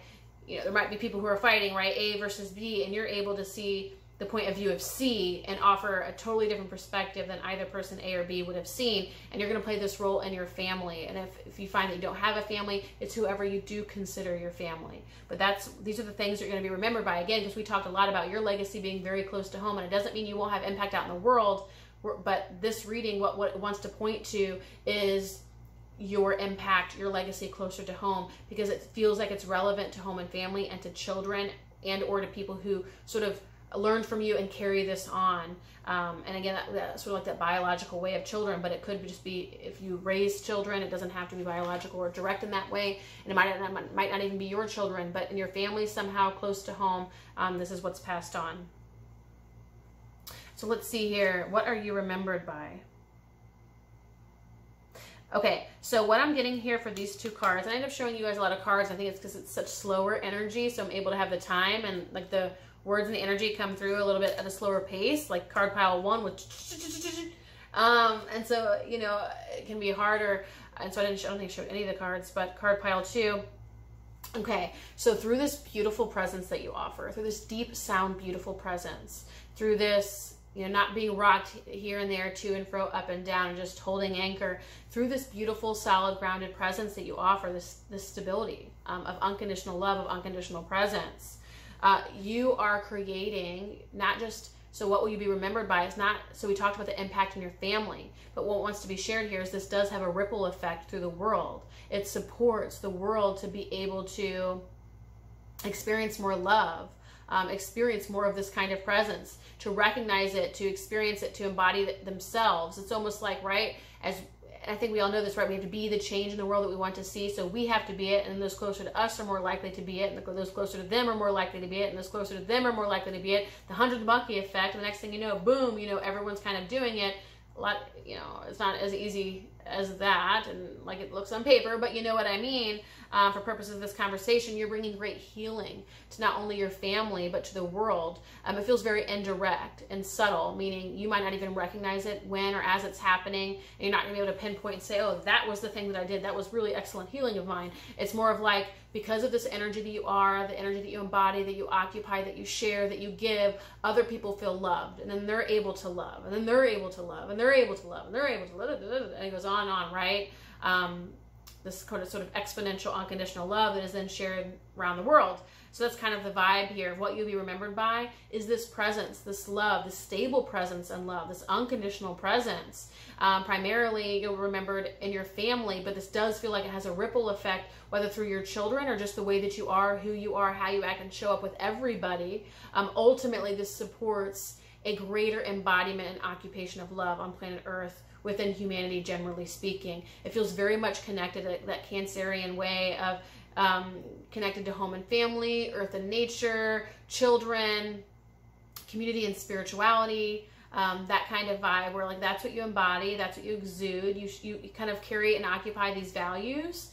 you know, there might be people who are fighting, right, A versus B, and you're able to see the point of view of C and offer a totally different perspective than either person A or B would have seen. And you're going to play this role in your family. And if you find that you don't have a family, it's whoever you do consider your family. But these are the things you're going to be remembered by. Again, because we talked a lot about your legacy being very close to home. And it doesn't mean you won't have impact out in the world. But this reading, what it wants to point to is your impact, your legacy closer to home, because it feels like it's relevant to home and family and to children and or to people who sort of learned from you and carry this on. And again, that's sort of like that biological way of children, but it could just be if you raise children, it doesn't have to be biological or direct in that way. And it might not even be your children, but in your family somehow close to home, this is what's passed on. So let's see here. What are you remembered by? Okay, so what I'm getting here for these two cards, and I end up showing you guys a lot of cards. I think it's because it's such slower energy, so I'm able to have the time and like the words and the energy come through a little bit at a slower pace, like card pile 1 with and so, you know, it can be harder, and so I don't think I showed any of the cards, but card pile 2. Okay, so through this beautiful presence that you offer, through this deep sound beautiful presence, through this, you know, not being rocked here and there, to and fro, up and down, and just holding anchor, through this beautiful solid grounded presence that you offer, this stability of unconditional love, of unconditional presence, you are creating not just So what will you be remembered by is not, so we talked about the impact in your family, but what wants to be shared here is this does have a ripple effect through the world. It supports the world to be able to experience more love, experience more of this kind of presence, to recognize it, to experience it, to embody it themselves. It's almost like, right, as I think we all know this, right? We have to be the change in the world that we want to see. So we have to be it, and those closer to us are more likely to be it, and those closer to them are more likely to be it, and those closer to them are more likely to be it. The 100 monkey effect, and the next thing you know, boom, you know, everyone's kind of doing it. A lot, you know, it's not as easy as that, and like it looks on paper, but you know what I mean. For purposes of this conversation, you're bringing great healing to not only your family, but to the world. It feels very indirect and subtle, meaning you might not even recognize it when or as it's happening, and you're not going to be able to pinpoint and say, oh, that was the thing that I did. That was really excellent healing of mine. It's more of like, because of this energy that you are, the energy that you embody, that you occupy, that you share, that you give, other people feel loved, and then they're able to love, and then they're able to love, and they're able to love, and they're able to love, and it goes on and on, right? This sort of exponential unconditional love that is then shared around the world. So that's kind of the vibe here. What you'll be remembered by is this presence, this love, this stable presence and love, this unconditional presence. Primarily, you'll be remembered in your family, but this does feel like it has a ripple effect, whether through your children or just the way that you are, who you are, how you act and show up with everybody. Ultimately, this supports a greater embodiment and occupation of love on planet Earth, within humanity, generally speaking. It feels very much connected to that Cancerian way of connected to home and family, earth and nature, children, community and spirituality, that kind of vibe where like that's what you embody, that's what you exude. You kind of carry and occupy these values.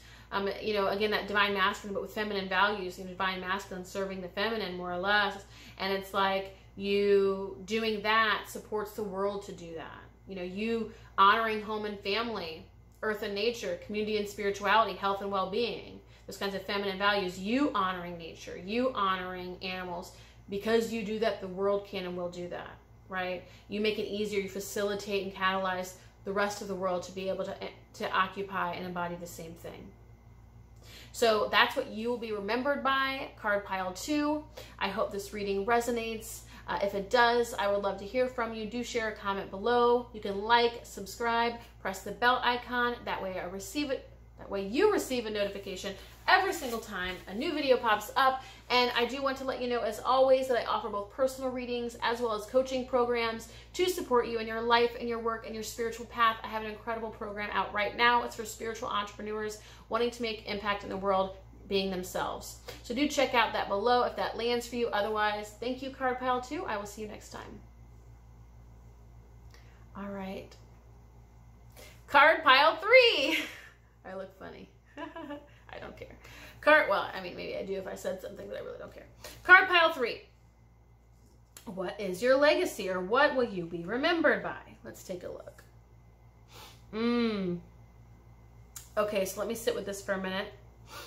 You know, again, that divine masculine, but with feminine values, you know, divine masculine serving the feminine more or less. And it's like you doing that supports the world to do that. You know, you honoring home and family, earth and nature, community and spirituality, health and well-being, those kinds of feminine values, you honoring nature, you honoring animals. Because you do that, the world can and will do that, right? You make it easier, you facilitate and catalyze the rest of the world to be able to occupy and embody the same thing. So that's what you will be remembered by, card pile 2. I hope this reading resonates. If it does, I would love to hear from you. Do share a comment below. You can like, subscribe, press the bell icon. That way I receive it. That way you receive a notification every single time a new video pops up. And I do want to let you know, as always, that I offer both personal readings as well as coaching programs to support you in your life and your work and your spiritual path. I have an incredible program out right now. It's for spiritual entrepreneurs wanting to make impact in the world, being themselves. So do check out that below if that lands for you. Otherwise, thank you, card pile 2. I will see you next time. All right. Card pile 3. I look funny. I don't care. Well, I mean, maybe I do if I said something, but I really don't care. Card pile 3. What is your legacy, or what will you be remembered by? Let's take a look. Okay, so let me sit with this for a minute.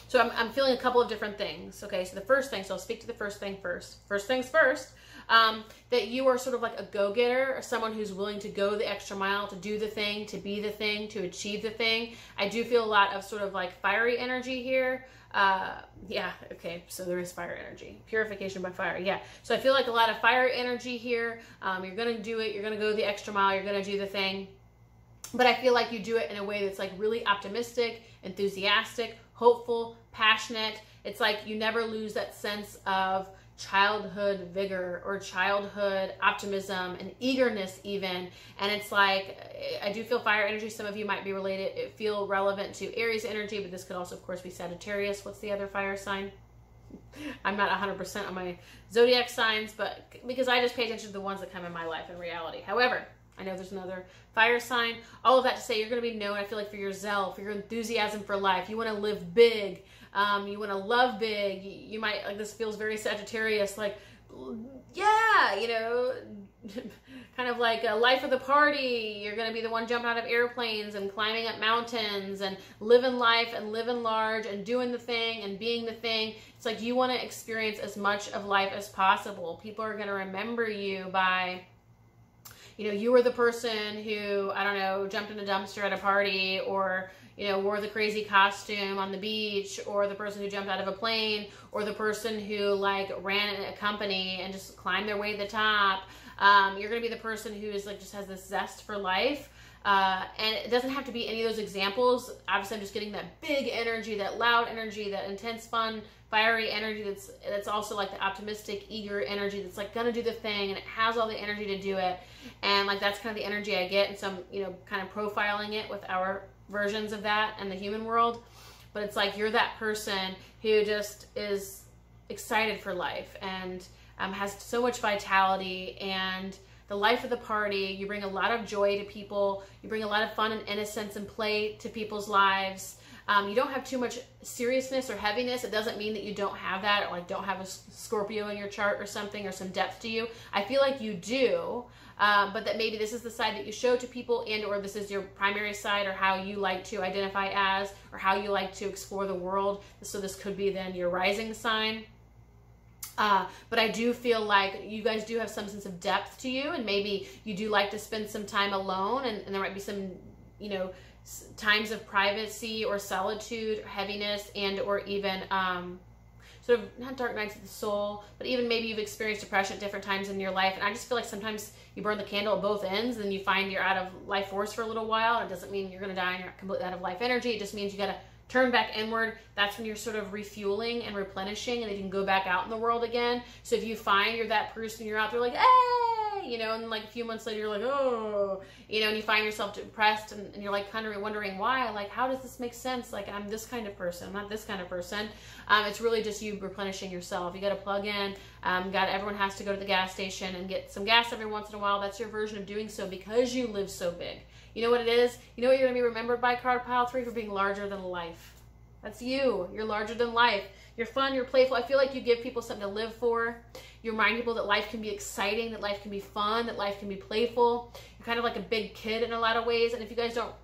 So I'm feeling a couple of different things. Okay, so the first thing, so I'll speak to the first thing first. First things first, that you are sort of like a go-getter, or someone who's willing to go the extra mile, to do the thing, to be the thing, to achieve the thing. I do feel a lot of sort of like fiery energy here. Yeah, okay, so there is fire energy. Purification by fire, yeah. So I feel like a lot of fire energy here. You're going to do it. You're going to go the extra mile. You're going to do the thing. But I feel like you do it in a way that's like really optimistic, enthusiastic, hopeful, passionate. It's like you never lose that sense of childhood vigor or childhood optimism and eagerness even. And it's like, I do feel fire energy. Some of you might be related, feel relevant to Aries energy, but this could also, of course, be Sagittarius. What's the other fire sign? I'm not 100% on my zodiac signs, but because I just pay attention to the ones that come in my life in reality. However, I know there's another fire sign. All of that to say, you're going to be known, I feel like, for your zeal, for your enthusiasm for life. You want to live big. You want to love big. You might, like, this feels very Sagittarius, like, yeah, you know, kind of like a life of the party. You're going to be the one jumping out of airplanes and climbing up mountains and living life and living large and doing the thing and being the thing. It's like you want to experience as much of life as possible. People are going to remember you by, you know, you were the person who, I don't know, jumped in a dumpster at a party, or, you know, wore the crazy costume on the beach, or the person who jumped out of a plane, or the person who like ran a company and just climbed their way to the top. You're going to be the person who is like, just has this zest for life. And it doesn't have to be any of those examples. Obviously, I'm just getting that big energy, that loud energy, that intense, fun, fiery energy that's also like the optimistic, eager energy that's like gonna do the thing, and it has all the energy to do it. And like that's kind of the energy I get, and so I'm, you know, kind of profiling it with our versions of that in the human world. But it's like you're that person who just is excited for life and has so much vitality and the life of the party. You bring a lot of joy to people. You bring a lot of fun and innocence and play to people's lives. You don't have too much seriousness or heaviness. It doesn't mean that you don't have that, or like don't have a Scorpio in your chart or something, or some depth to you. I feel like you do, but that maybe this is the side that you show to people, and or this is your primary side, or how you like to identify as, or how you like to explore the world. So this could be then your rising sign. But I do feel like you guys do have some sense of depth to you, and maybe you do like to spend some time alone, and there might be some, you know, times of privacy or solitude, or heaviness, and or even sort of not dark nights of the soul, but even maybe you've experienced depression at different times in your life. And I just feel like sometimes you burn the candle at both ends, and you find you're out of life force for a little while. It doesn't mean you're going to die and you're completely out of life energy. It just means you got to turn back inward. That's when you're sort of refueling and replenishing, and then you can go back out in the world again. So if you find you're that person, you're out there like, hey, you know, and like a few months later you're like, oh, you know, and you find yourself depressed, and you're like kind of wondering why, like, how does this make sense? Like, I'm this kind of person, I'm not this kind of person. It's really just you replenishing yourself. You got to plug in. Everyone has to go to the gas station and get some gas every once in a while. That's your version of doing so, because you live so big. You know what it is? You know what you're going to be remembered by, card pile 3? For being larger than life. That's you. You're larger than life. You're fun. You're playful. I feel like you give people something to live for. You remind people that life can be exciting, that life can be fun, that life can be playful. You're kind of like a big kid in a lot of ways. And if you guys don't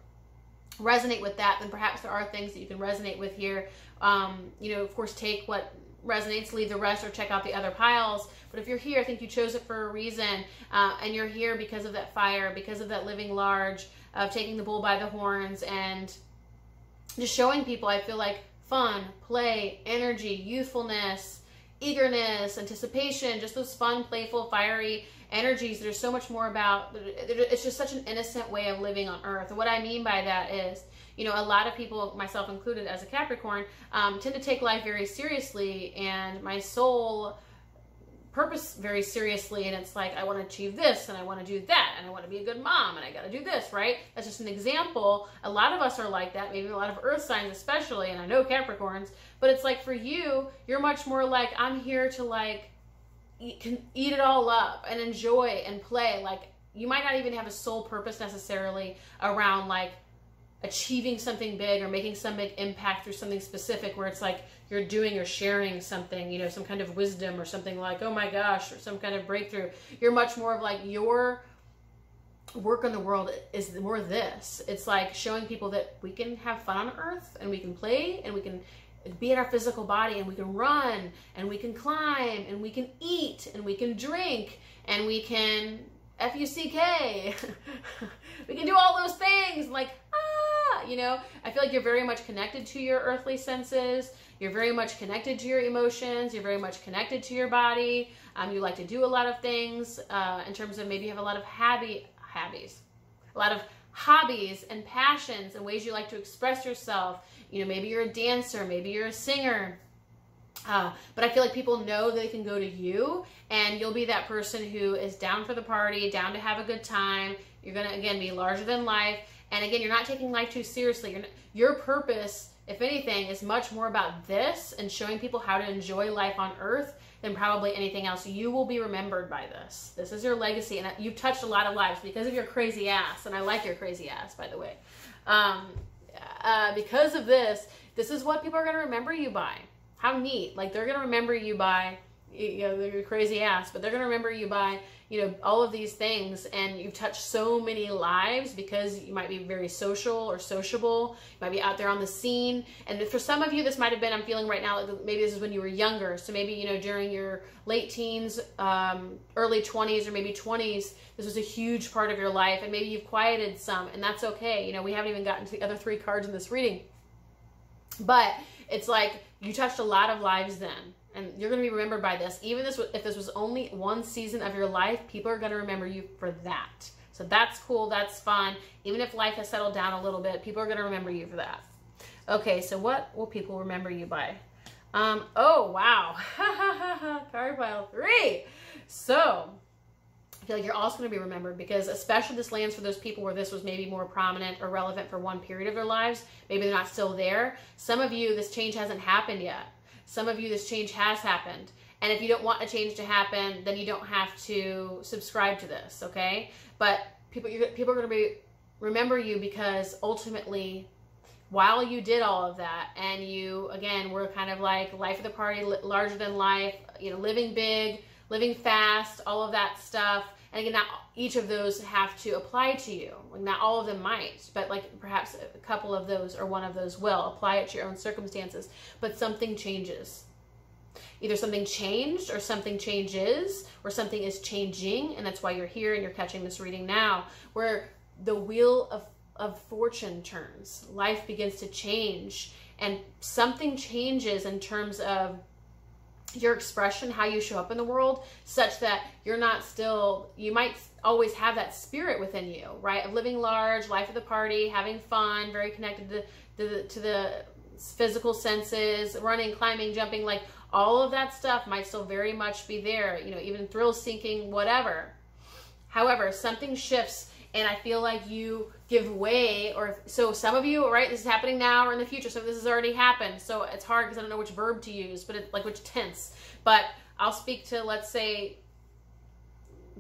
resonate with that, then perhaps there are things that you can resonate with here. You know, of course, take what resonates, leave the rest, or check out the other piles. But if you're here, I think you chose it for a reason, and you're here because of that fire, because of that living large, of taking the bull by the horns, and just showing people, I feel like, fun, play, energy, youthfulness, eagerness, anticipation, just those fun, playful, fiery energies that are so much more about, it's just such an innocent way of living on earth. And what I mean by that is, you know, a lot of people, myself included as a Capricorn, tend to take life very seriously, and my soul purpose very seriously, and it's like, I want to achieve this, and I want to do that, and I want to be a good mom, and I got to do this, right? That's just an example. A lot of us are like that, maybe a lot of earth signs especially, and I know Capricorns, but it's like for you, you're much more like, I'm here to like eat it all up and enjoy and play. Like, you might not even have a soul purpose necessarily around like achieving something big or making some big impact through something specific, where it's like you're doing or sharing something, you know, some kind of wisdom or something like, oh my gosh, or some kind of breakthrough. You're much more of like, your work in the world is more this. It's like showing people that we can have fun on earth, and we can play, and we can be in our physical body, and we can run, and we can climb, and we can eat, and we can drink, and we can F-U-C-K. We can do all those things, like, you know, I feel like you're very much connected to your earthly senses. You're very much connected to your emotions. You're very much connected to your body. You like to do a lot of things in terms of maybe you have a lot of hobbies, a lot of hobbies and passions and ways you like to express yourself. You know, maybe you're a dancer, maybe you're a singer. But I feel like people know they can go to you, and you'll be that person who is down for the party, down to have a good time. You're going to, again, be larger than life. And again, you're not taking life too seriously. Your purpose, if anything, is much more about this and showing people how to enjoy life on earth than probably anything else. You will be remembered by this. This is your legacy, and you've touched a lot of lives because of your crazy ass, and I like your crazy ass, by the way. Because of this is what people are going to remember you by. How neat. Like, they're going to remember you by you know, you're crazy ass, but they're going to remember you by, you know, all of these things. And you've touched so many lives because you might be very social or sociable. You might be out there on the scene. And for some of you, this might have been, I'm feeling right now, like maybe this is when you were younger. So maybe, you know, during your late teens, early 20s, or maybe 20s, this was a huge part of your life. And maybe you've quieted some, and that's okay. You know, we haven't even gotten to the other 3 cards in this reading. But it's like you touched a lot of lives then. And you're going to be remembered by this. Even if this was only one season of your life, people are going to remember you for that. So that's cool. That's fun. Even if life has settled down a little bit, people are going to remember you for that. Okay, so what will people remember you by? Oh, wow. Card pile 3. So I feel like you're also going to be remembered because especially this lands for those people where this was maybe more prominent or relevant for one period of their lives. Maybe they're not still there. Some of you, this change hasn't happened yet. Some of you, this change has happened. And if you don't want a change to happen, then you don't have to subscribe to this, okay? But people are going to remember you because ultimately, while you did all of that, and you, again, were kind of like life of the party, larger than life, you know, living big, living fast, all of that stuff. And again, not each of those have to apply to you. Like not all of them might, but like perhaps a couple of those or one of those will. Apply it to your own circumstances. But something changes. Either something changed or something changes or something is changing. And that's why you're here and you're catching this reading now, where the wheel of fortune turns. Life begins to change and something changes in terms of your expression, how you show up in the world, such that you're not still, you might always have that spirit within you, right? Of living large, life of the party, having fun, very connected to the physical senses, running, climbing, jumping, like all of that stuff might still very much be there, you know, even thrill seeking, whatever. However, something shifts and I feel like you give way, or so some of you, right, this is happening now or in the future, so this has already happened, so it's hard because I don't know which verb to use, but it's like which tense, but I'll speak to, let's say,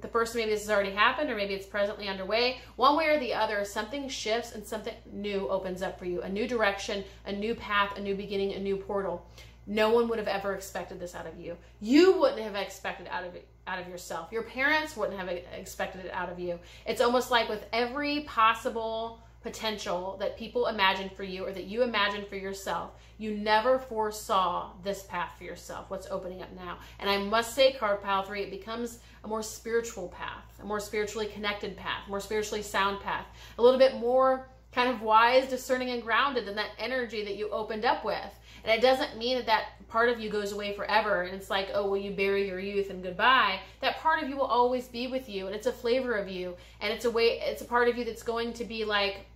the person, maybe this has already happened or maybe it's presently underway. One way or the other, something shifts and something new opens up for you, a new direction, a new path, a new beginning, a new portal. No one would have ever expected this out of you. You wouldn't have expected out of yourself. Your parents wouldn't have expected it out of you. It's almost like with every possible potential that people imagine for you or that you imagine for yourself, you never foresaw this path for yourself, what's opening up now. And I must say, card pile 3, it becomes a more spiritual path, a more spiritually connected path, more spiritually sound path, a little bit more kind of wise, discerning, and grounded than that energy that you opened up with. And it doesn't mean that that part of you goes away forever and it's like, oh, well, you bury your youth and goodbye. That part of you will always be with you, and it's a flavor of you, and it's a part of you that's going to be like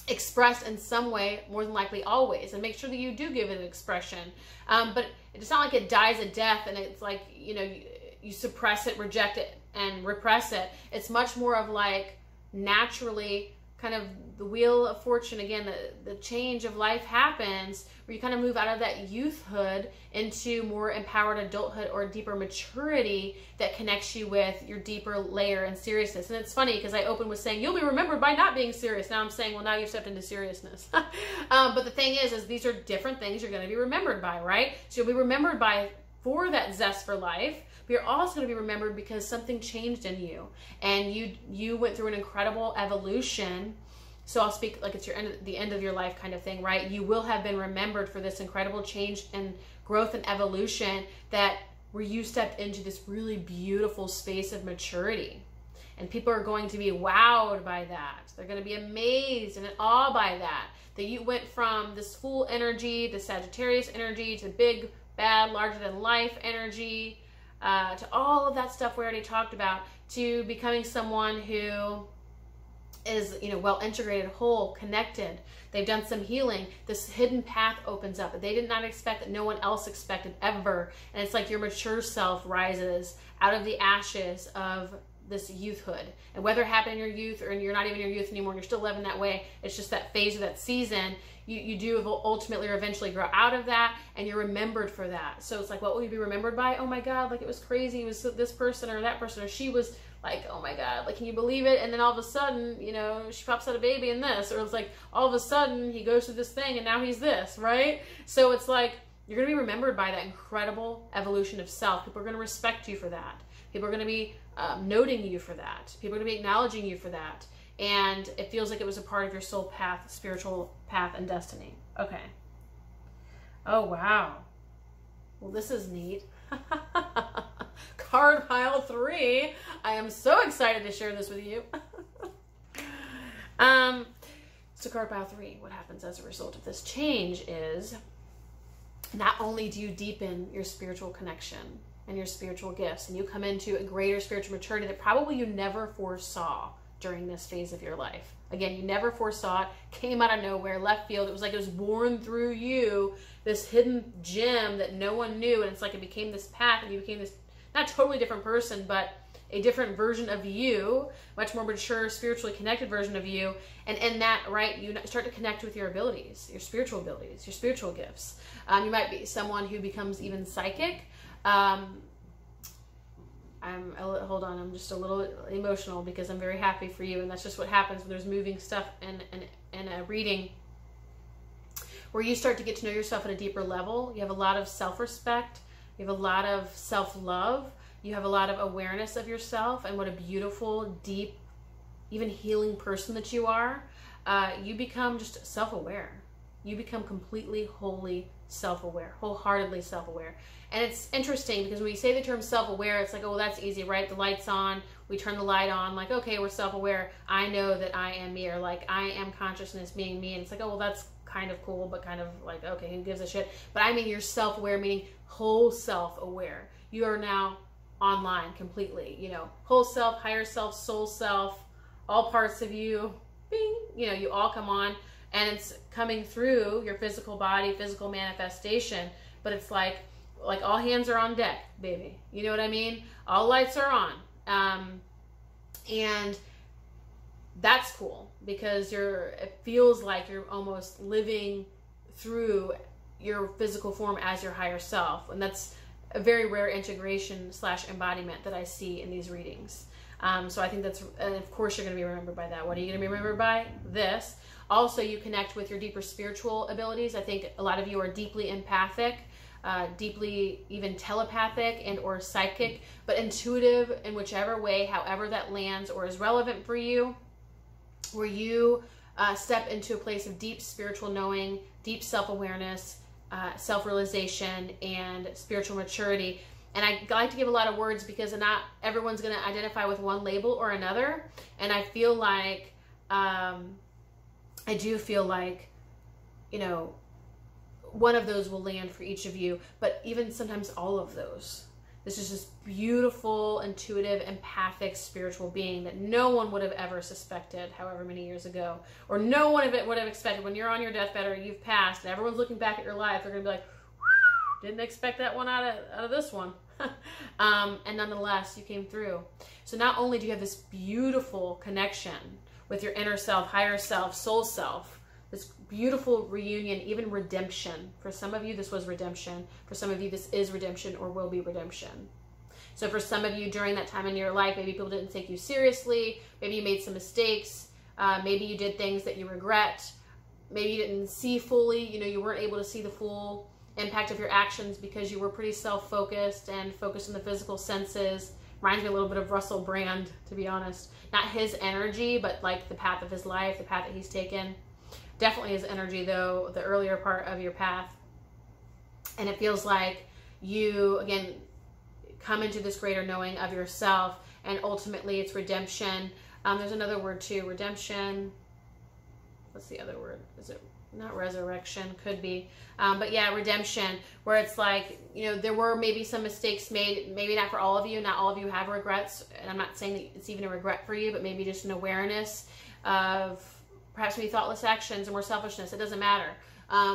expressed in some way, more than likely always, and make sure that you do give it an expression. But it's not like it dies a death and it's like, you know, you suppress it, reject it, and repress it. It's much more of like naturally kind of the wheel of fortune, again, the change of life happens where you kind of move out of that youthhood into more empowered adulthood or deeper maturity that connects you with your deeper layer and seriousness. And it's funny because I opened with saying you'll be remembered by not being serious. Now I'm saying, well, now you've stepped into seriousness. But the thing is these are different things you're going to be remembered by, right? So you'll be remembered by for that zest for life, but you're also going to be remembered because something changed in you and you went through an incredible evolution. So I'll speak like it's the end of your life kind of thing, right? You will have been remembered for this incredible change and growth and evolution that where you stepped into this really beautiful space of maturity. And people are going to be wowed by that. They're going to be amazed and in awe by that. That you went from this Fool energy, the Sagittarius energy, to big, bad, larger than life energy, to all of that stuff we already talked about, to becoming someone who is, you know, well integrated, whole, connected. They've done some healing. This hidden path opens up that they did not expect, that no one else expected ever. And it's like your mature self rises out of the ashes of this youthhood. And whether it happened in your youth or you're not even in your youth anymore and you're still living that way, it's just that phase of that season. You do ultimately or eventually grow out of that, and you're remembered for that. So it's like, what will you be remembered by? Oh my God, like it was crazy. It was this person or that person, or she was like, oh my God, like, can you believe it? And then all of a sudden, you know, she pops out a baby in this, or it's like all of a sudden he goes through this thing and now he's this, right? So it's like You're going to be remembered by that incredible evolution of self. People are going to respect you for that. People are going to be noting you for that. People are going to be acknowledging you for that. And it feels like it was a part of your soul path, spiritual path, and destiny. Okay. Oh, wow. Well, this is neat. Card pile 3. I am so excited to share this with you. So card pile 3, what happens as a result of this change is not only do you deepen your spiritual connection and your spiritual gifts, and you come into a greater spiritual maturity that probably you never foresaw during this phase of your life. Again, you never foresaw it, came out of nowhere, left field. It was like it was born through you, this hidden gem that no one knew, and it's like it became this path, and you became this, not totally different person, but a different version of you, much more mature, spiritually connected version of you. And in that, right, you start to connect with your abilities, your spiritual gifts. You might be someone who becomes even psychic. Hold on, I'm just a little emotional because I'm very happy for you, and that's just what happens when there's moving stuff in a reading, where you start to get to know yourself at a deeper level. You have a lot of self-respect, you have a lot of self-love, you have a lot of awareness of yourself and what a beautiful, deep, even healing person that you are. You become just self-aware. You become completely, wholly self-aware, wholeheartedly self-aware. And it's interesting because when we say the term self-aware, it's like, oh, well, that's easy, right? The light's on, we turn the light on, like, okay, we're self-aware. I know that I am me, or like, I am consciousness being me. And it's like, oh, well, that's kind of cool, but kind of like, okay, who gives a shit? But I mean, you're self-aware, meaning whole self-aware. You are now online completely, you know, whole self, higher self, soul self, all parts of you, bing, you know, you all come on, and it's coming through your physical body, physical manifestation, but it's like all hands are on deck, baby. You know what I mean? All lights are on. And that's cool because it feels like you're almost living through your physical form as your higher self. And that's a very rare integration / embodiment that I see in these readings. So I think that's, and of course you're going to be remembered by that. What are you going to be remembered by? This. Also, you connect with your deeper spiritual abilities. I think a lot of you are deeply empathic, deeply even telepathic and or psychic, but intuitive in whichever way, however that lands or is relevant for you, where you step into a place of deep spiritual knowing, deep self-awareness, self-realization, and spiritual maturity. And I like to give a lot of words because not everyone's going to identify with one label or another. And I feel like, I do feel like, you know, one of those will land for each of you, but even sometimes all of those. This is this beautiful, intuitive, empathic, spiritual being that no one would have ever suspected however many years ago, or no one would have expected when you're on your deathbed or you've passed and everyone's looking back at your life. They're going to be like, didn't expect that one out of this one. And nonetheless, you came through. So not only do you have this beautiful connection with your inner self, higher self, soul self, this beautiful reunion, even redemption. For some of you, this was redemption. For some of you, this is redemption or will be redemption. So for some of you, during that time in your life, maybe people didn't take you seriously. Maybe you made some mistakes. Maybe you did things that you regret. Maybe you didn't see fully. You know, you weren't able to see the full impact of your actions because you were pretty self-focused and focused on the physical senses. Reminds me a little bit of Russell Brand, to be honest. Not his energy, but like the path of his life, the path that he's taken. Definitely his energy, though, the earlier part of your path. And it feels like you, again, come into this greater knowing of yourself, and ultimately it's redemption. There's another word, too, redemption. What's the other word? Is it not resurrection? Could be. But yeah, redemption, where it's like, you know, there were maybe some mistakes made, maybe not for all of you. Not all of you have regrets. And I'm not saying that it's even a regret for you, but maybe just an awareness of perhaps maybe thoughtless actions or more selfishness. It doesn't matter.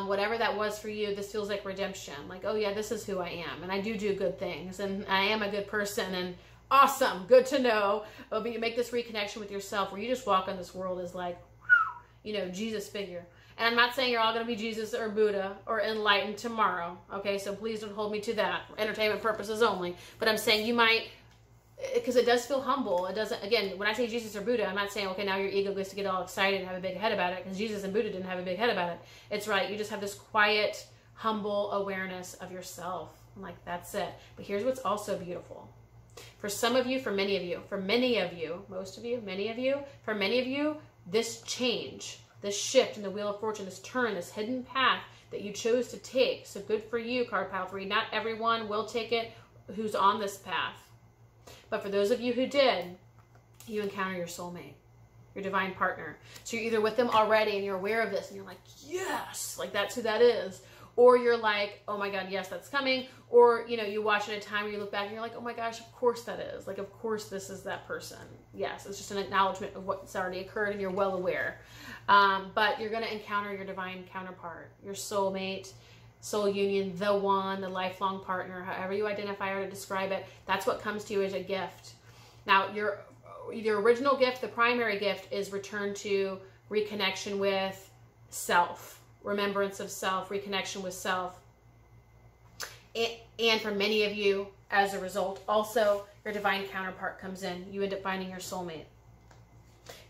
Whatever that was for you, this feels like redemption. Like, oh yeah, this is who I am. And I do good things. And I am a good person. And awesome. Good to know. But you make this reconnection with yourself where you just walk on this world as like, you know, Jesus figure. And I'm not saying you're all going to be Jesus or Buddha or enlightened tomorrow. Okay, so please don't hold me to that. For entertainment purposes only. But I'm saying you might, because it does feel humble. It doesn't, again, when I say Jesus or Buddha, I'm not saying, okay, now your ego gets to get all excited and have a big head about it, because Jesus and Buddha didn't have a big head about it. It's right. You just have this quiet, humble awareness of yourself. I'm like, that's it. But here's what's also beautiful. For some of you, for many of you, most of you, many of you, for many of you, this change, this shift in the Wheel of Fortune, this turn, this hidden path that you chose to take. So good for you, card pile 3. Not everyone will take it who's on this path. But for those of you who did, you encounter your soulmate, your divine partner. So you're either with them already and you're aware of this and you're like, yes, like that's who that is. Or you're like, oh my God, yes, that's coming. Or, you know, you watch it at a time where you look back and you're like, oh my gosh, of course that is. Like, of course this is that person. Yes, it's just an acknowledgement of what's already occurred and you're well aware. But you're going to encounter your divine counterpart, your soulmate, soul union, the one, the lifelong partner, however you identify or to describe it. That's what comes to you as a gift. Now, your original gift, the primary gift, is return to reconnection with self. Remembrance of self, reconnection with self. And for many of you, as a result, also your divine counterpart comes in. You end up finding your soulmate.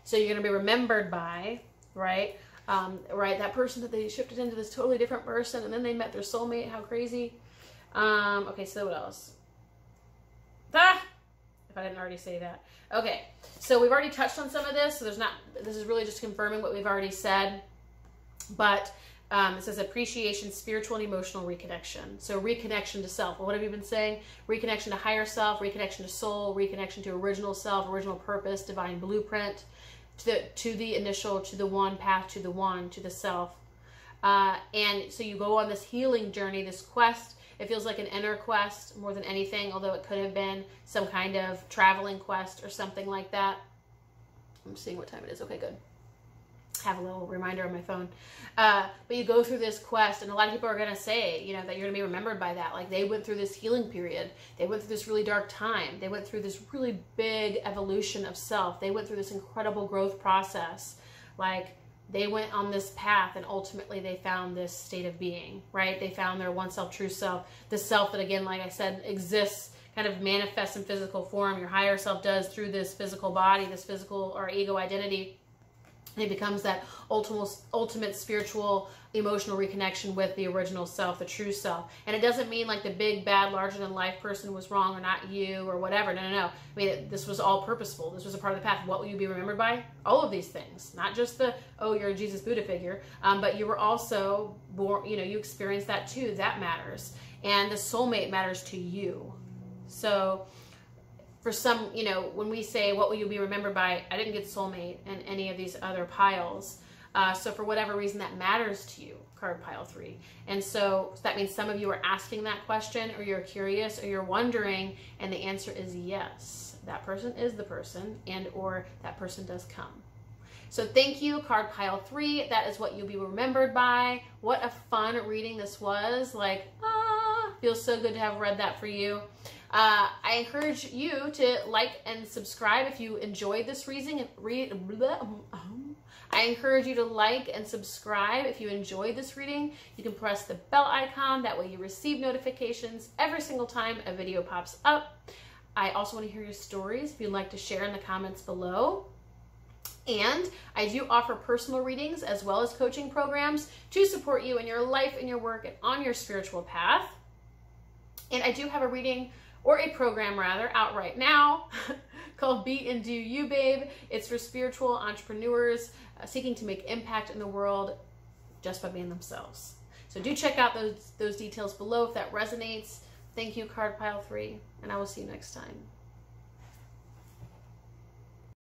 So you're going to be remembered by, right, that person that they shifted into this totally different person, and then they met their soulmate. How crazy. Okay, so what else? If I didn't already say that. Okay, so we've already touched on some of this, so this is really just confirming what we've already said. But it says appreciation, spiritual and emotional reconnection. So reconnection to self. Well, what have you been saying? Reconnection to higher self, reconnection to soul, reconnection to original self, original purpose, divine blueprint, to the initial, to the one path, to the one, to the self. And so you go on this healing journey, this quest. It feels like an inner quest more than anything, although it could have been some kind of traveling quest or something like that. I'm seeing what time it is. Okay, good. Have a little reminder on my phone. But you go through this quest, and a lot of people are going to say, you know, that you're going to be remembered by that. Like, they went through this healing period. They went through this really dark time. They went through this really big evolution of self. They went through this incredible growth process. Like, they went on this path, and ultimately they found this state of being, right? They found their one self, true self. The self that, again, like I said, exists, kind of manifests in physical form. Your higher self does through this physical body, this physical or ego identity. It becomes that ultimate spiritual, emotional reconnection with the original self, the true self. And it doesn't mean like the big, bad, larger-than-life person was wrong or not you or whatever. No, no, no. I mean, this was all purposeful. This was a part of the path. What will you be remembered by? All of these things. Not just the, oh, you're a Jesus Buddha figure, but you were also born, you know, you experienced that too. That matters. And the soulmate matters to you. So for some, you know, when we say, what will you be remembered by? I didn't get soulmate in any of these other piles. So for whatever reason that matters to you, card pile 3. And so that means some of you are asking that question, or you're curious, or you're wondering, and the answer is yes. That person is the person, and or that person does come. So thank you, card pile 3. That is what you'll be remembered by. What a fun reading this was. Like, feels so good to have read that for you. I encourage you to like and subscribe if you enjoyed this reading. I encourage you to like and subscribe if you enjoyed this reading. You can press the bell icon. That way you receive notifications every single time a video pops up. I also want to hear your stories if you'd like to share in the comments below. And I do offer personal readings as well as coaching programs to support you in your life, in your work, and on your spiritual path. And I do have a reading, or a program rather, out right now called Be and Do You, Babe. It's for spiritual entrepreneurs seeking to make impact in the world just by being themselves. So do check out those details below if that resonates. Thank you, card pile 3, and I will see you next time.